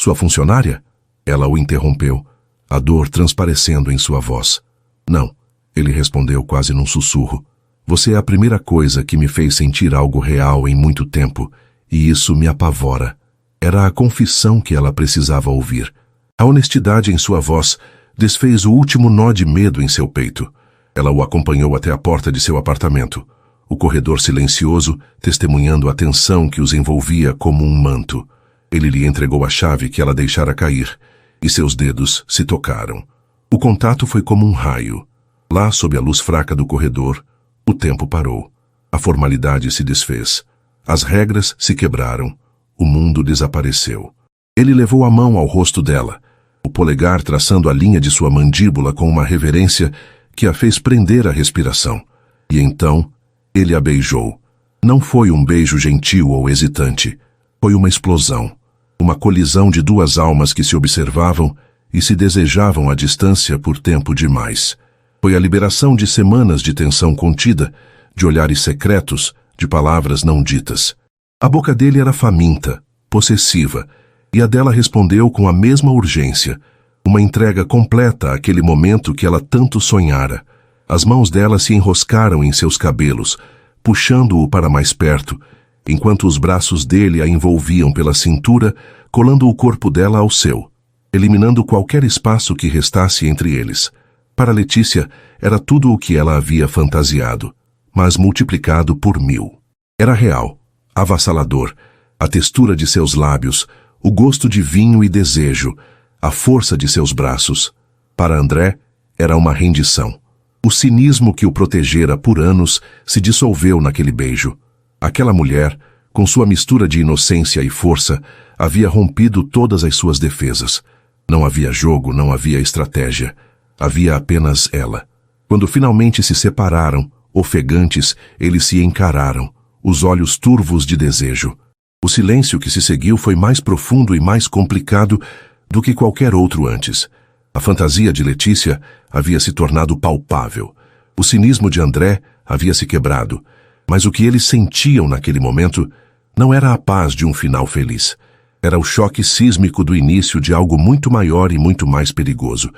Sua funcionária? Ela o interrompeu, a dor transparecendo em sua voz. Não, ele respondeu quase num sussurro. Você é a primeira coisa que me fez sentir algo real em muito tempo, e isso me apavora. Era a confissão que ela precisava ouvir. A honestidade em sua voz desfez o último nó de medo em seu peito. Ela o acompanhou até a porta de seu apartamento, o corredor silencioso testemunhando a tensão que os envolvia como um manto. Ele lhe entregou a chave que ela deixara cair, e seus dedos se tocaram. O contato foi como um raio. Lá, sob a luz fraca do corredor, o tempo parou. A formalidade se desfez. As regras se quebraram. O mundo desapareceu. Ele levou a mão ao rosto dela, o polegar traçando a linha de sua mandíbula com uma reverência que a fez prender a respiração. E então, ele a beijou. Não foi um beijo gentil ou hesitante. Foi uma explosão. Uma colisão de duas almas que se observavam e se desejavam à distância por tempo demais. Foi a liberação de semanas de tensão contida, de olhares secretos, de palavras não ditas. A boca dele era faminta, possessiva, e a dela respondeu com a mesma urgência, uma entrega completa àquele momento que ela tanto sonhara. As mãos dela se enroscaram em seus cabelos, puxando-o para mais perto, enquanto os braços dele a envolviam pela cintura, colando o corpo dela ao seu, eliminando qualquer espaço que restasse entre eles. Para Letícia, era tudo o que ela havia fantasiado, mas multiplicado por 1000. Era real, avassalador, a textura de seus lábios, o gosto de vinho e desejo, a força de seus braços. Para André, era uma rendição. O cinismo que o protegera por anos se dissolveu naquele beijo. Aquela mulher, com sua mistura de inocência e força, havia rompido todas as suas defesas. Não havia jogo, não havia estratégia. Havia apenas ela. Quando finalmente se separaram, ofegantes, eles se encararam, os olhos turvos de desejo. O silêncio que se seguiu foi mais profundo e mais complicado do que qualquer outro antes. A fantasia de Letícia havia se tornado palpável. O cinismo de André havia se quebrado, mas o que eles sentiam naquele momento não era a paz de um final feliz. Era o choque sísmico do início de algo muito maior e muito mais perigoso.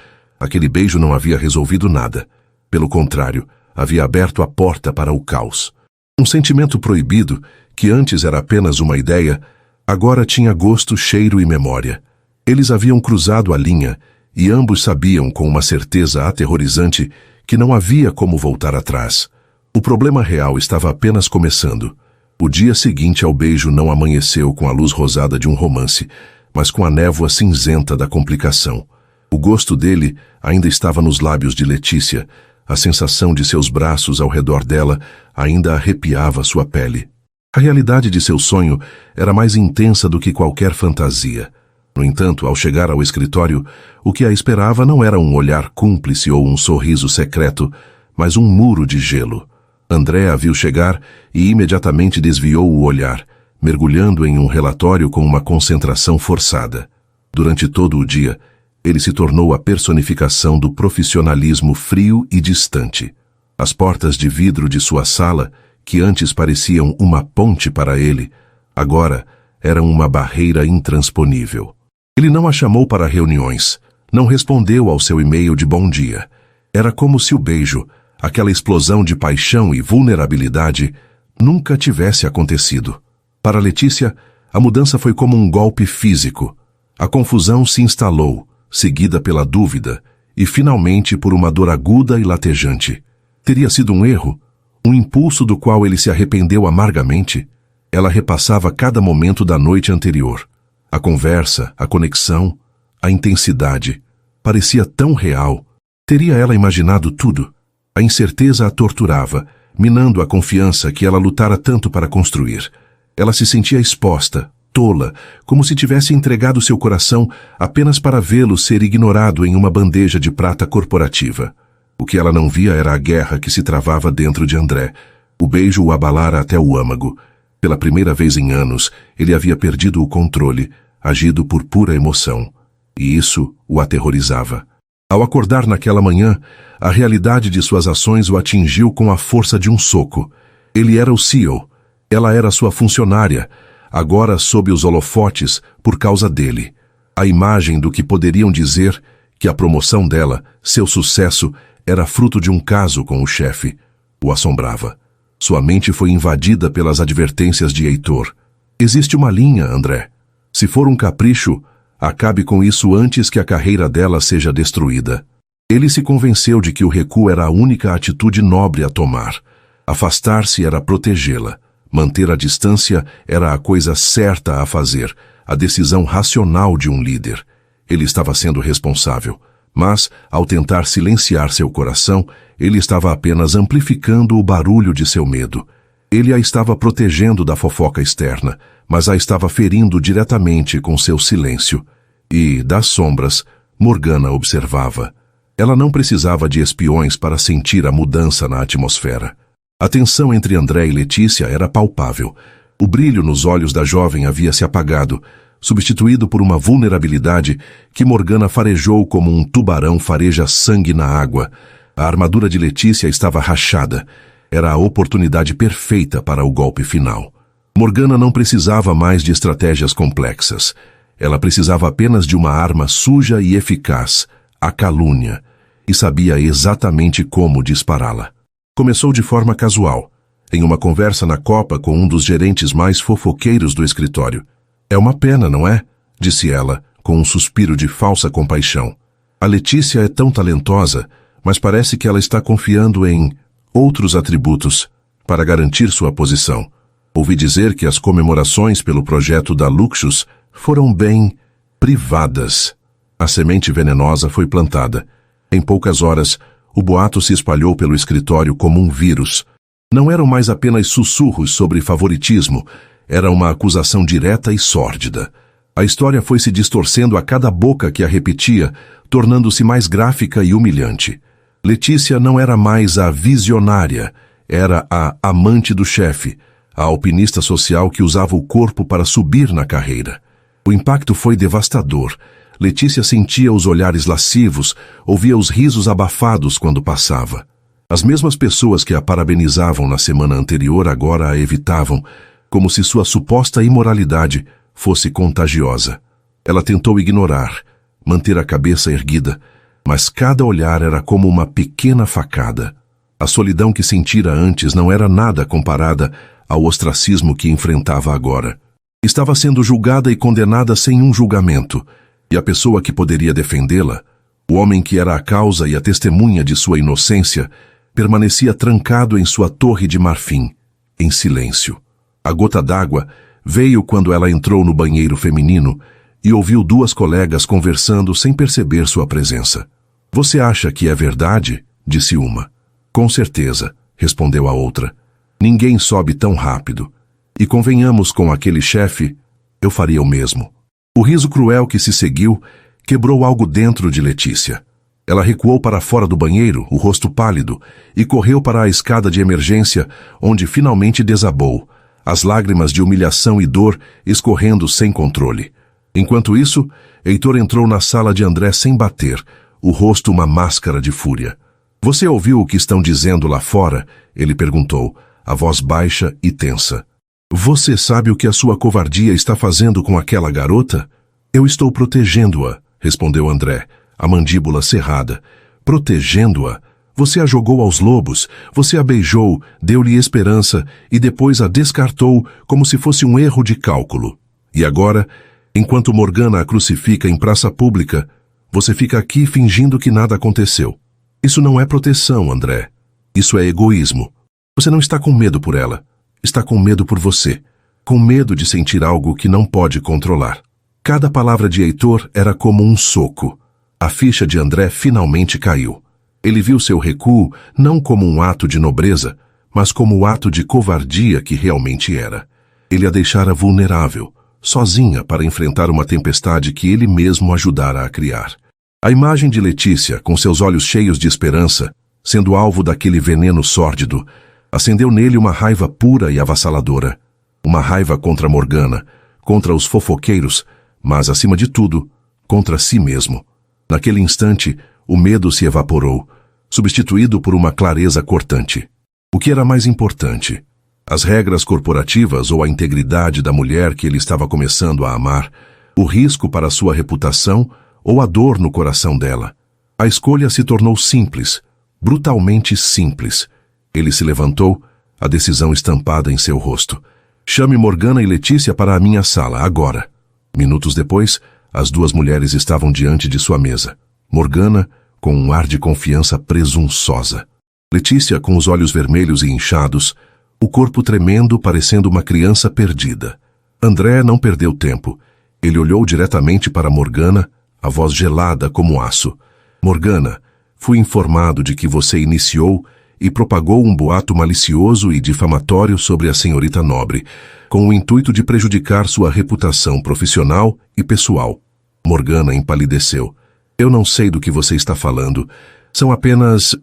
Aquele beijo não havia resolvido nada. Pelo contrário, havia aberto a porta para o caos. Um sentimento proibido, que antes era apenas uma ideia, agora tinha gosto, cheiro e memória. Eles haviam cruzado a linha e ambos sabiam com uma certeza aterrorizante que não havia como voltar atrás. O problema real estava apenas começando. O dia seguinte ao beijo não amanheceu com a luz rosada de um romance, mas com a névoa cinzenta da complicação. O gosto dele ainda estava nos lábios de Letícia. A sensação de seus braços ao redor dela ainda arrepiava sua pele. A realidade de seu sonho era mais intensa do que qualquer fantasia. No entanto, ao chegar ao escritório, o que a esperava não era um olhar cúmplice ou um sorriso secreto, mas um muro de gelo. André a viu chegar e imediatamente desviou o olhar, mergulhando em um relatório com uma concentração forçada. Durante todo o dia, ele se tornou a personificação do profissionalismo frio e distante. As portas de vidro de sua sala, que antes pareciam uma ponte para ele, agora eram uma barreira intransponível. Ele não a chamou para reuniões, não respondeu ao seu e-mail de bom dia. Era como se o beijo, aquela explosão de paixão e vulnerabilidade, nunca tivesse acontecido. Para Letícia, a mudança foi como um golpe físico. A confusão se instalou, seguida pela dúvida, e finalmente por uma dor aguda e latejante. Teria sido um erro? Um impulso do qual ele se arrependeu amargamente? Ela repassava cada momento da noite anterior. A conversa, a conexão, a intensidade. Parecia tão real. Teria ela imaginado tudo? A incerteza a torturava, minando a confiança que ela lutara tanto para construir. Ela se sentia exposta, tola, como se tivesse entregado seu coração apenas para vê-lo ser ignorado em uma bandeja de prata corporativa. O que ela não via era a guerra que se travava dentro de André. O beijo o abalara até o âmago. Pela primeira vez em anos, ele havia perdido o controle, agido por pura emoção. E isso o aterrorizava. Ao acordar naquela manhã, a realidade de suas ações o atingiu com a força de um soco. Ele era o CEO. Ela era sua funcionária, agora sob os holofotes por causa dele. A imagem do que poderiam dizer que a promoção dela, seu sucesso, era fruto de um caso com o chefe, o assombrava. Sua mente foi invadida pelas advertências de Heitor. Existe uma linha, André. Se for um capricho, acabe com isso antes que a carreira dela seja destruída. Ele se convenceu de que o recuo era a única atitude nobre a tomar. Afastar-se era protegê-la. Manter a distância era a coisa certa a fazer, a decisão racional de um líder. Ele estava sendo responsável, mas, ao tentar silenciar seu coração, ele estava apenas amplificando o barulho de seu medo. Ele a estava protegendo da fofoca externa, mas a estava ferindo diretamente com seu silêncio. E, das sombras, Morgana observava. Ela não precisava de espiões para sentir a mudança na atmosfera. A tensão entre André e Letícia era palpável. O brilho nos olhos da jovem havia se apagado, substituído por uma vulnerabilidade que Morgana farejou como um tubarão fareja sangue na água. A armadura de Letícia estava rachada. Era a oportunidade perfeita para o golpe final. Morgana não precisava mais de estratégias complexas. Ela precisava apenas de uma arma suja e eficaz, a calúnia, e sabia exatamente como dispará-la. Começou de forma casual, em uma conversa na copa com um dos gerentes mais fofoqueiros do escritório. É uma pena, não é? Disse ela, com um suspiro de falsa compaixão. A Letícia é tão talentosa, mas parece que ela está confiando em outros atributos para garantir sua posição. Ouvi dizer que as comemorações pelo projeto da Luxus foram bem privadas. A semente venenosa foi plantada. Em poucas horas, o boato se espalhou pelo escritório como um vírus. Não eram mais apenas sussurros sobre favoritismo, era uma acusação direta e sórdida. A história foi se distorcendo a cada boca que a repetia, tornando-se mais gráfica e humilhante. Letícia não era mais a visionária, era a amante do chefe, a alpinista social que usava o corpo para subir na carreira. O impacto foi devastador. Letícia sentia os olhares lascivos, ouvia os risos abafados quando passava. As mesmas pessoas que a parabenizavam na semana anterior agora a evitavam, como se sua suposta imoralidade fosse contagiosa. Ela tentou ignorar, manter a cabeça erguida, mas cada olhar era como uma pequena facada. A solidão que sentira antes não era nada comparada ao ostracismo que enfrentava agora. Estava sendo julgada e condenada sem um julgamento, e a pessoa que poderia defendê-la, o homem que era a causa e a testemunha de sua inocência, permanecia trancado em sua torre de marfim, em silêncio. A gota d'água veio quando ela entrou no banheiro feminino e ouviu duas colegas conversando sem perceber sua presença. "Você acha que é verdade?" disse uma. "Com certeza", respondeu a outra. "Ninguém sobe tão rápido. E convenhamos, com aquele chefe, eu faria o mesmo." O riso cruel que se seguiu quebrou algo dentro de Letícia. Ela recuou para fora do banheiro, o rosto pálido, e correu para a escada de emergência, onde finalmente desabou, as lágrimas de humilhação e dor escorrendo sem controle. Enquanto isso, Heitor entrou na sala de André sem bater, o rosto uma máscara de fúria. "Você ouviu o que estão dizendo lá fora?" ele perguntou, a voz baixa e tensa. "Você sabe o que a sua covardia está fazendo com aquela garota?" "Eu estou protegendo-a", respondeu André, a mandíbula cerrada. "Protegendo-a? Você a jogou aos lobos, você a beijou, deu-lhe esperança e depois a descartou como se fosse um erro de cálculo. E agora, enquanto Morgana a crucifica em praça pública, você fica aqui fingindo que nada aconteceu. Isso não é proteção, André. Isso é egoísmo. Você não está com medo por ela. Está com medo por você. Com medo de sentir algo que não pode controlar." Cada palavra de Heitor era como um soco. A ficha de André finalmente caiu. Ele viu seu recuo não como um ato de nobreza, mas como o ato de covardia que realmente era. Ele a deixara vulnerável, sozinha para enfrentar uma tempestade que ele mesmo ajudara a criar. A imagem de Letícia, com seus olhos cheios de esperança, sendo alvo daquele veneno sórdido, acendeu nele uma raiva pura e avassaladora. Uma raiva contra Morgana, contra os fofoqueiros, mas, acima de tudo, contra si mesmo. Naquele instante, o medo se evaporou, substituído por uma clareza cortante. O que era mais importante? As regras corporativas ou a integridade da mulher que ele estava começando a amar? O risco para sua reputação ou a dor no coração dela? A escolha se tornou simples, brutalmente simples. Ele se levantou, a decisão estampada em seu rosto. "Chame Morgana e Letícia para a minha sala, agora." Minutos depois, as duas mulheres estavam diante de sua mesa. Morgana, com um ar de confiança presunçosa. Letícia, com os olhos vermelhos e inchados, o corpo tremendo, parecendo uma criança perdida. André não perdeu tempo. Ele olhou diretamente para Morgana, a voz gelada como aço. "Morgana, fui informado de que você iniciou e propagou um boato malicioso e difamatório sobre a senhorita Nobre, com o intuito de prejudicar sua reputação profissional e pessoal." Morgana empalideceu. "Eu não sei do que você está falando. São apenas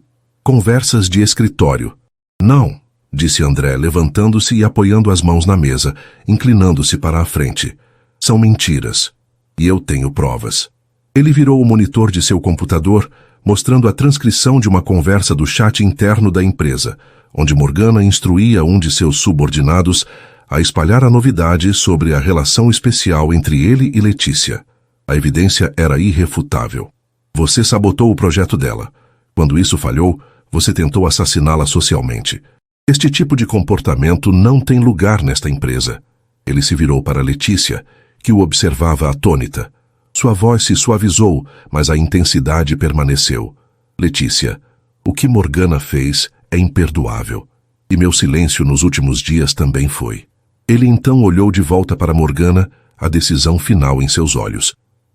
conversas de escritório." "Não", disse André, levantando-se e apoiando as mãos na mesa, inclinando-se para a frente. "São mentiras. E eu tenho provas." Ele virou o monitor de seu computador, mostrando a transcrição de uma conversa do chat interno da empresa, onde Morgana instruía um de seus subordinados a espalhar a novidade sobre a relação especial entre ele e Letícia. A evidência era irrefutável. "Você sabotou o projeto dela. Quando isso falhou, você tentou assassiná-la socialmente. Este tipo de comportamento não tem lugar nesta empresa." Ele se virou para Letícia, que o observava atônita. Sua voz se suavizou, mas a intensidade permaneceu. "Letícia, o que Morgana fez é imperdoável. E meu silêncio nos últimos dias também foi." Ele então olhou de volta para Morgana, a decisão final em seus olhos.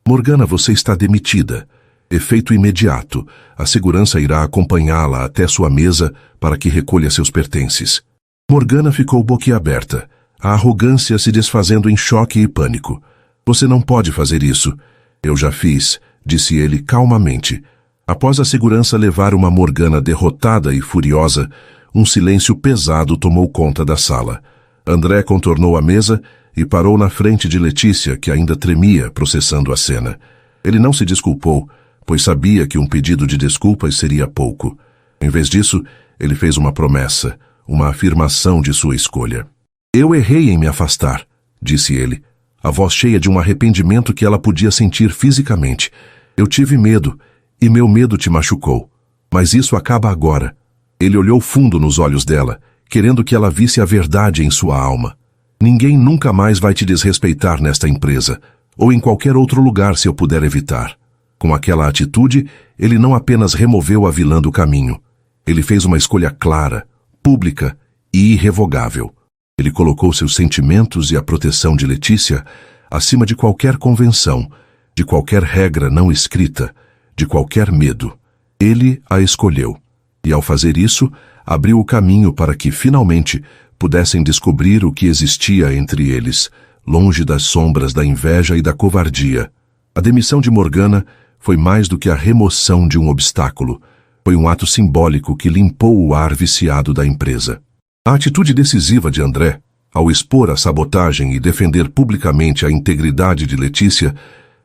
"Morgana, você está demitida. Efeito imediato. A segurança irá acompanhá-la até sua mesa para que recolha seus pertences." Morgana ficou boquiaberta, a arrogância se desfazendo em choque e pânico. "Você não pode fazer isso." "Eu já fiz", disse ele calmamente. Após a segurança levar uma Morgana derrotada e furiosa, um silêncio pesado tomou conta da sala. André contornou a mesa e parou na frente de Letícia, que ainda tremia, processando a cena. Ele não se desculpou, pois sabia que um pedido de desculpas seria pouco. Em vez disso, ele fez uma promessa, uma afirmação de sua escolha. "Eu errei em me afastar", disse ele, a voz cheia de um arrependimento que ela podia sentir fisicamente. "Eu tive medo. E meu medo te machucou. Mas isso acaba agora. Ele olhou fundo nos olhos dela, querendo que ela visse a verdade em sua alma. Ninguém nunca mais vai te desrespeitar nesta empresa, ou em qualquer outro lugar se eu puder evitar. Com aquela atitude, ele não apenas removeu a vilã do caminho. Ele fez uma escolha clara, pública e irrevogável. Ele colocou seus sentimentos e a proteção de Letícia acima de qualquer convenção, de qualquer regra não escrita, de qualquer medo. Ele a escolheu. E ao fazer isso, abriu o caminho para que, finalmente, pudessem descobrir o que existia entre eles, longe das sombras da inveja e da covardia. A demissão de Morgana foi mais do que a remoção de um obstáculo. Foi um ato simbólico que limpou o ar viciado da empresa. A atitude decisiva de André, ao expor a sabotagem e defender publicamente a integridade de Letícia,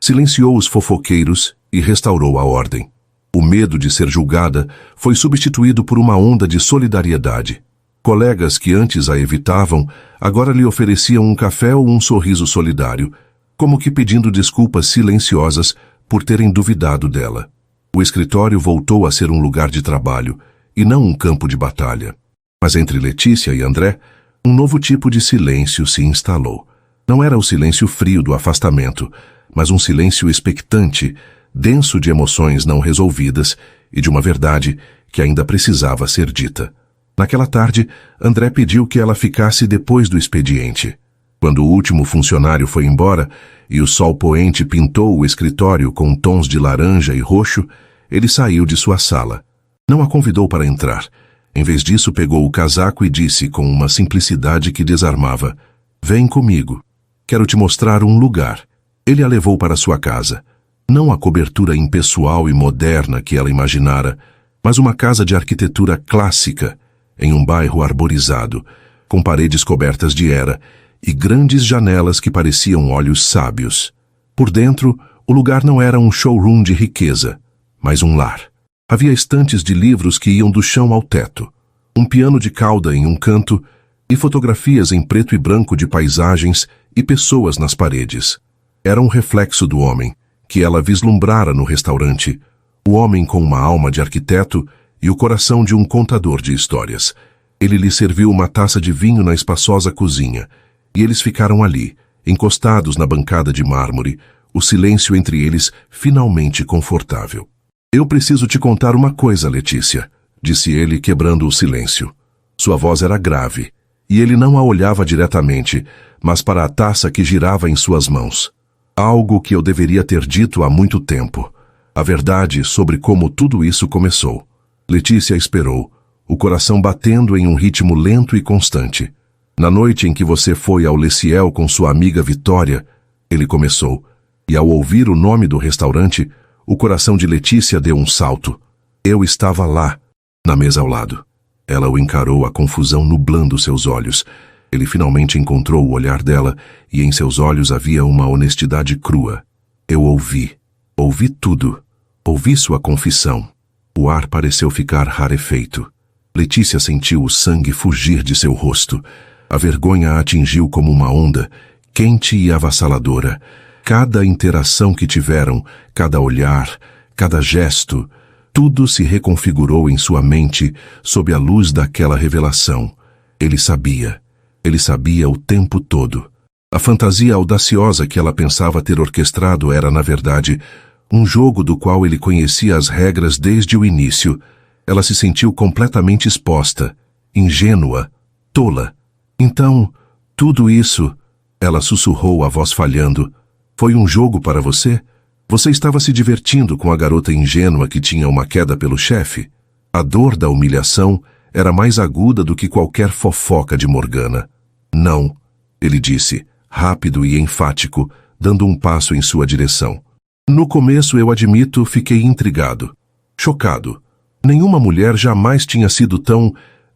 silenciou os fofoqueiros e restaurou a ordem. O medo de ser julgada foi substituído por uma onda de solidariedade. Colegas que antes a evitavam, agora lhe ofereciam um café ou um sorriso solidário, como que pedindo desculpas silenciosas por terem duvidado dela. O escritório voltou a ser um lugar de trabalho, e não um campo de batalha. Mas entre Letícia e André, um novo tipo de silêncio se instalou. Não era o silêncio frio do afastamento, mas um silêncio expectante, denso de emoções não resolvidas e de uma verdade que ainda precisava ser dita. Naquela tarde, André pediu que ela ficasse depois do expediente. Quando o último funcionário foi embora e o sol poente pintou o escritório com tons de laranja e roxo, ele saiu de sua sala. Não a convidou para entrar. Em vez disso, pegou o casaco e disse com uma simplicidade que desarmava: "Vem comigo. Quero te mostrar um lugar." Ele a levou para sua casa. Não a cobertura impessoal e moderna que ela imaginara, mas uma casa de arquitetura clássica, em um bairro arborizado, com paredes cobertas de era e grandes janelas que pareciam olhos sábios. Por dentro, o lugar não era um showroom de riqueza, mas um lar. Havia estantes de livros que iam do chão ao teto, um piano de cauda em um canto e fotografias em preto e branco de paisagens e pessoas nas paredes. Era um reflexo do homem que ela vislumbrara no restaurante, o homem com uma alma de arquiteto e o coração de um contador de histórias. Ele lhe serviu uma taça de vinho na espaçosa cozinha, e eles ficaram ali, encostados na bancada de mármore, o silêncio entre eles finalmente confortável. "Eu preciso te contar uma coisa, Letícia", disse ele, quebrando o silêncio. Sua voz era grave, e ele não a olhava diretamente, mas para a taça que girava em suas mãos. Algo que eu deveria ter dito há muito tempo. A verdade sobre como tudo isso começou. Letícia esperou, o coração batendo em um ritmo lento e constante. "Na noite em que você foi ao Le Ciel com sua amiga Vitória", ele começou, e ao ouvir o nome do restaurante, o coração de Letícia deu um salto. "Eu estava lá, na mesa ao lado." Ela o encarou, a confusão nublando seus olhos. Ele finalmente encontrou o olhar dela, e em seus olhos havia uma honestidade crua. "Eu ouvi tudo. Ouvi sua confissão." O ar pareceu ficar rarefeito. Letícia sentiu o sangue fugir de seu rosto. A vergonha a atingiu como uma onda, quente e avassaladora. Cada interação que tiveram, cada olhar, cada gesto, tudo se reconfigurou em sua mente sob a luz daquela revelação. Ele sabia o tempo todo. A fantasia audaciosa que ela pensava ter orquestrado era, na verdade, um jogo do qual ele conhecia as regras desde o início. Ela se sentiu completamente exposta, ingênua, tola. "Então, tudo isso", ela sussurrou, a voz falhando, "foi um jogo para você? Você estava se divertindo com a garota ingênua que tinha uma queda pelo chefe?" A dor da humilhação era mais aguda do que qualquer fofoca de Morgana. "Não", ele disse, rápido e enfático, dando um passo em sua direção. "No começo, eu admito, fiquei intrigado, chocado. Nenhuma mulher jamais tinha sido tão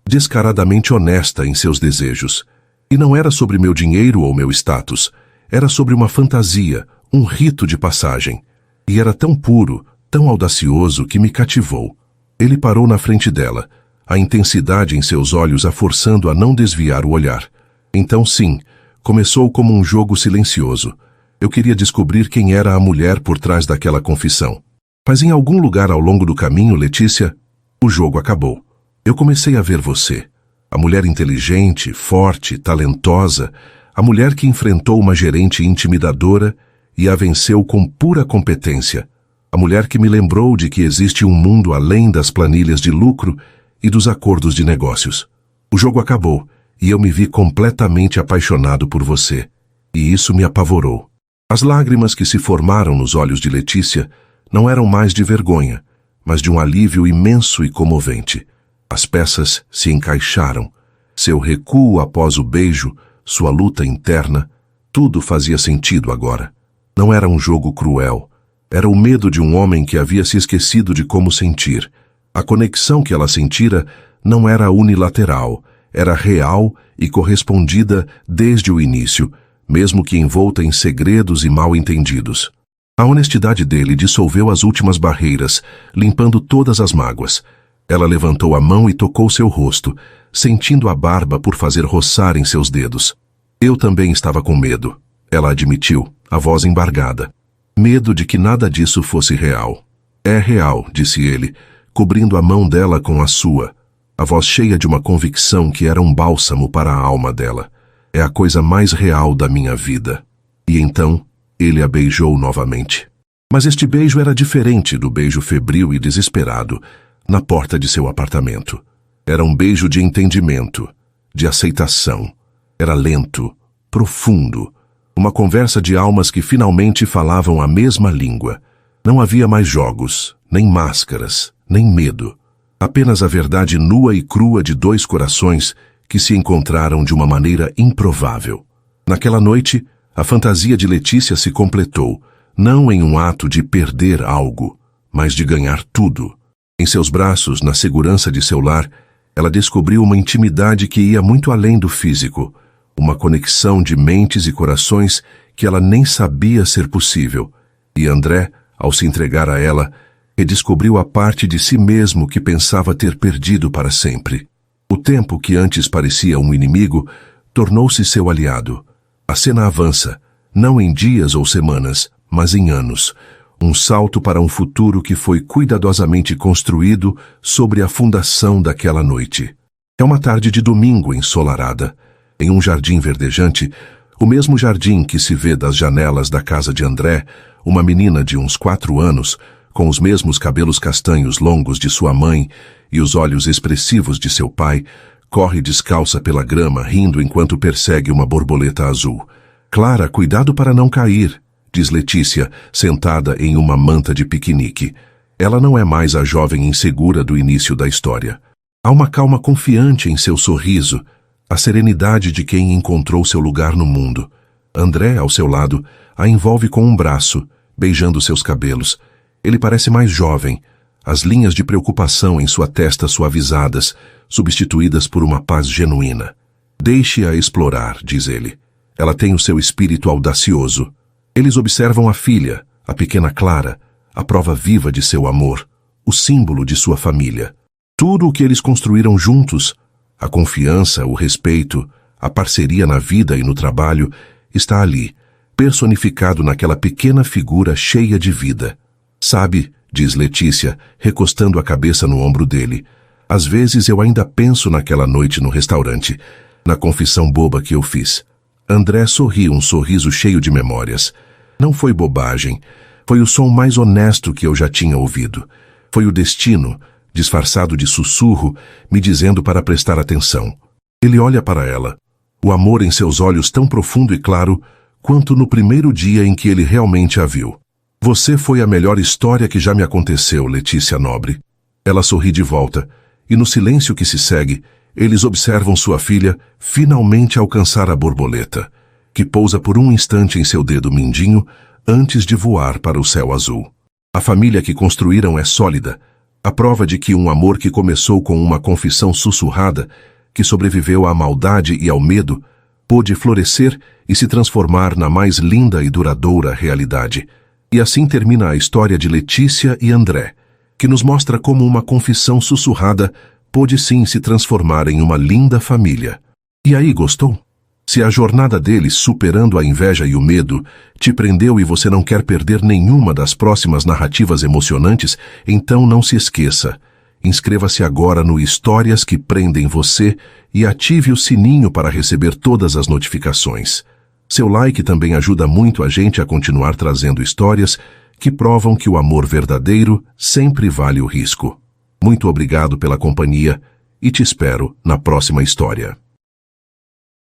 descaradamente honesta em seus desejos. E não era sobre meu dinheiro ou meu status. Era sobre uma fantasia, um rito de passagem. E era tão puro, tão audacioso que me cativou." Ele parou na frente dela, a intensidade em seus olhos a forçando a não desviar o olhar. "Então sim, começou como um jogo silencioso. Eu queria descobrir quem era a mulher por trás daquela confissão. Mas em algum lugar ao longo do caminho, Letícia, o jogo acabou. Eu comecei a ver você. A mulher inteligente, forte, talentosa, a mulher que enfrentou uma gerente intimidadora e a venceu com pura competência. A mulher que me lembrou de que existe um mundo além das planilhas de lucro e dos acordos de negócios. O jogo acabou e eu me vi completamente apaixonado por você. E isso me apavorou. As lágrimas que se formaram nos olhos de Letícia não eram mais de vergonha, mas de um alívio imenso e comovente. As peças se encaixaram. Seu recuo após o beijo, sua luta interna, tudo fazia sentido agora. Não era um jogo cruel. Era o medo de um homem que havia se esquecido de como sentir. A conexão que ela sentira não era unilateral, era real e correspondida desde o início, mesmo que envolta em segredos e mal-entendidos. A honestidade dele dissolveu as últimas barreiras, limpando todas as mágoas. Ela levantou a mão e tocou seu rosto, sentindo a barba por fazer roçar em seus dedos. Eu também estava com medo, ela admitiu, a voz embargada. Medo de que nada disso fosse real. É real, disse ele, cobrindo a mão dela com a sua, a voz cheia de uma convicção que era um bálsamo para a alma dela. É a coisa mais real da minha vida. E então, ele a beijou novamente. Mas este beijo era diferente do beijo febril e desesperado na porta de seu apartamento. Era um beijo de entendimento, de aceitação. Era lento, profundo. Uma conversa de almas que finalmente falavam a mesma língua. Não havia mais jogos, nem máscaras, nem medo. Apenas a verdade nua e crua de dois corações que se encontraram de uma maneira improvável. Naquela noite, a fantasia de Letícia se completou, não em um ato de perder algo, mas de ganhar tudo. Em seus braços, na segurança de seu lar, ela descobriu uma intimidade que ia muito além do físico, uma conexão de mentes e corações que ela nem sabia ser possível. E André, ao se entregar a ela, redescobriu a parte de si mesmo que pensava ter perdido para sempre. O tempo que antes parecia um inimigo tornou-se seu aliado. A cena avança, não em dias ou semanas, mas em anos. Um salto para um futuro que foi cuidadosamente construído sobre a fundação daquela noite. É uma tarde de domingo ensolarada. Em um jardim verdejante, o mesmo jardim que se vê das janelas da casa de André, uma menina de uns 4 anos, com os mesmos cabelos castanhos longos de sua mãe e os olhos expressivos de seu pai, corre descalça pela grama, rindo enquanto persegue uma borboleta azul. Clara, cuidado para não cair, diz Letícia, sentada em uma manta de piquenique. Ela não é mais a jovem insegura do início da história. Há uma calma confiante em seu sorriso, a serenidade de quem encontrou seu lugar no mundo. André, ao seu lado, a envolve com um braço, beijando seus cabelos. Ele parece mais jovem, as linhas de preocupação em sua testa suavizadas, substituídas por uma paz genuína. Deixe-a explorar, diz ele. Ela tem o seu espírito audacioso. Eles observam a filha, a pequena Clara, a prova viva de seu amor, o símbolo de sua família. Tudo o que eles construíram juntos, a confiança, o respeito, a parceria na vida e no trabalho, está ali, personificado naquela pequena figura cheia de vida. Sabe, diz Letícia, recostando a cabeça no ombro dele, às vezes eu ainda penso naquela noite no restaurante, na confissão boba que eu fiz. André sorriu um sorriso cheio de memórias. Não foi bobagem, foi o som mais honesto que eu já tinha ouvido. Foi o destino, disfarçado de sussurro, me dizendo para prestar atenção. Ele olha para ela, o amor em seus olhos tão profundo e claro quanto no primeiro dia em que ele realmente a viu. Você foi a melhor história que já me aconteceu, Letícia Nobre. Ela sorri de volta, e no silêncio que se segue, eles observam sua filha finalmente alcançar a borboleta, que pousa por um instante em seu dedo mindinho antes de voar para o céu azul. A família que construíram é sólida, a prova de que um amor que começou com uma confissão sussurrada, que sobreviveu à maldade e ao medo, pôde florescer e se transformar na mais linda e duradoura realidade. E assim termina a história de Letícia e André, que nos mostra como uma confissão sussurrada pôde sim se transformar em uma linda família. E aí, gostou? Se a jornada deles, superando a inveja e o medo, te prendeu e você não quer perder nenhuma das próximas narrativas emocionantes, então não se esqueça. Inscreva-se agora no Histórias que Prendem Você e ative o sininho para receber todas as notificações. Seu like também ajuda muito a gente a continuar trazendo histórias que provam que o amor verdadeiro sempre vale o risco. Muito obrigado pela companhia e te espero na próxima história.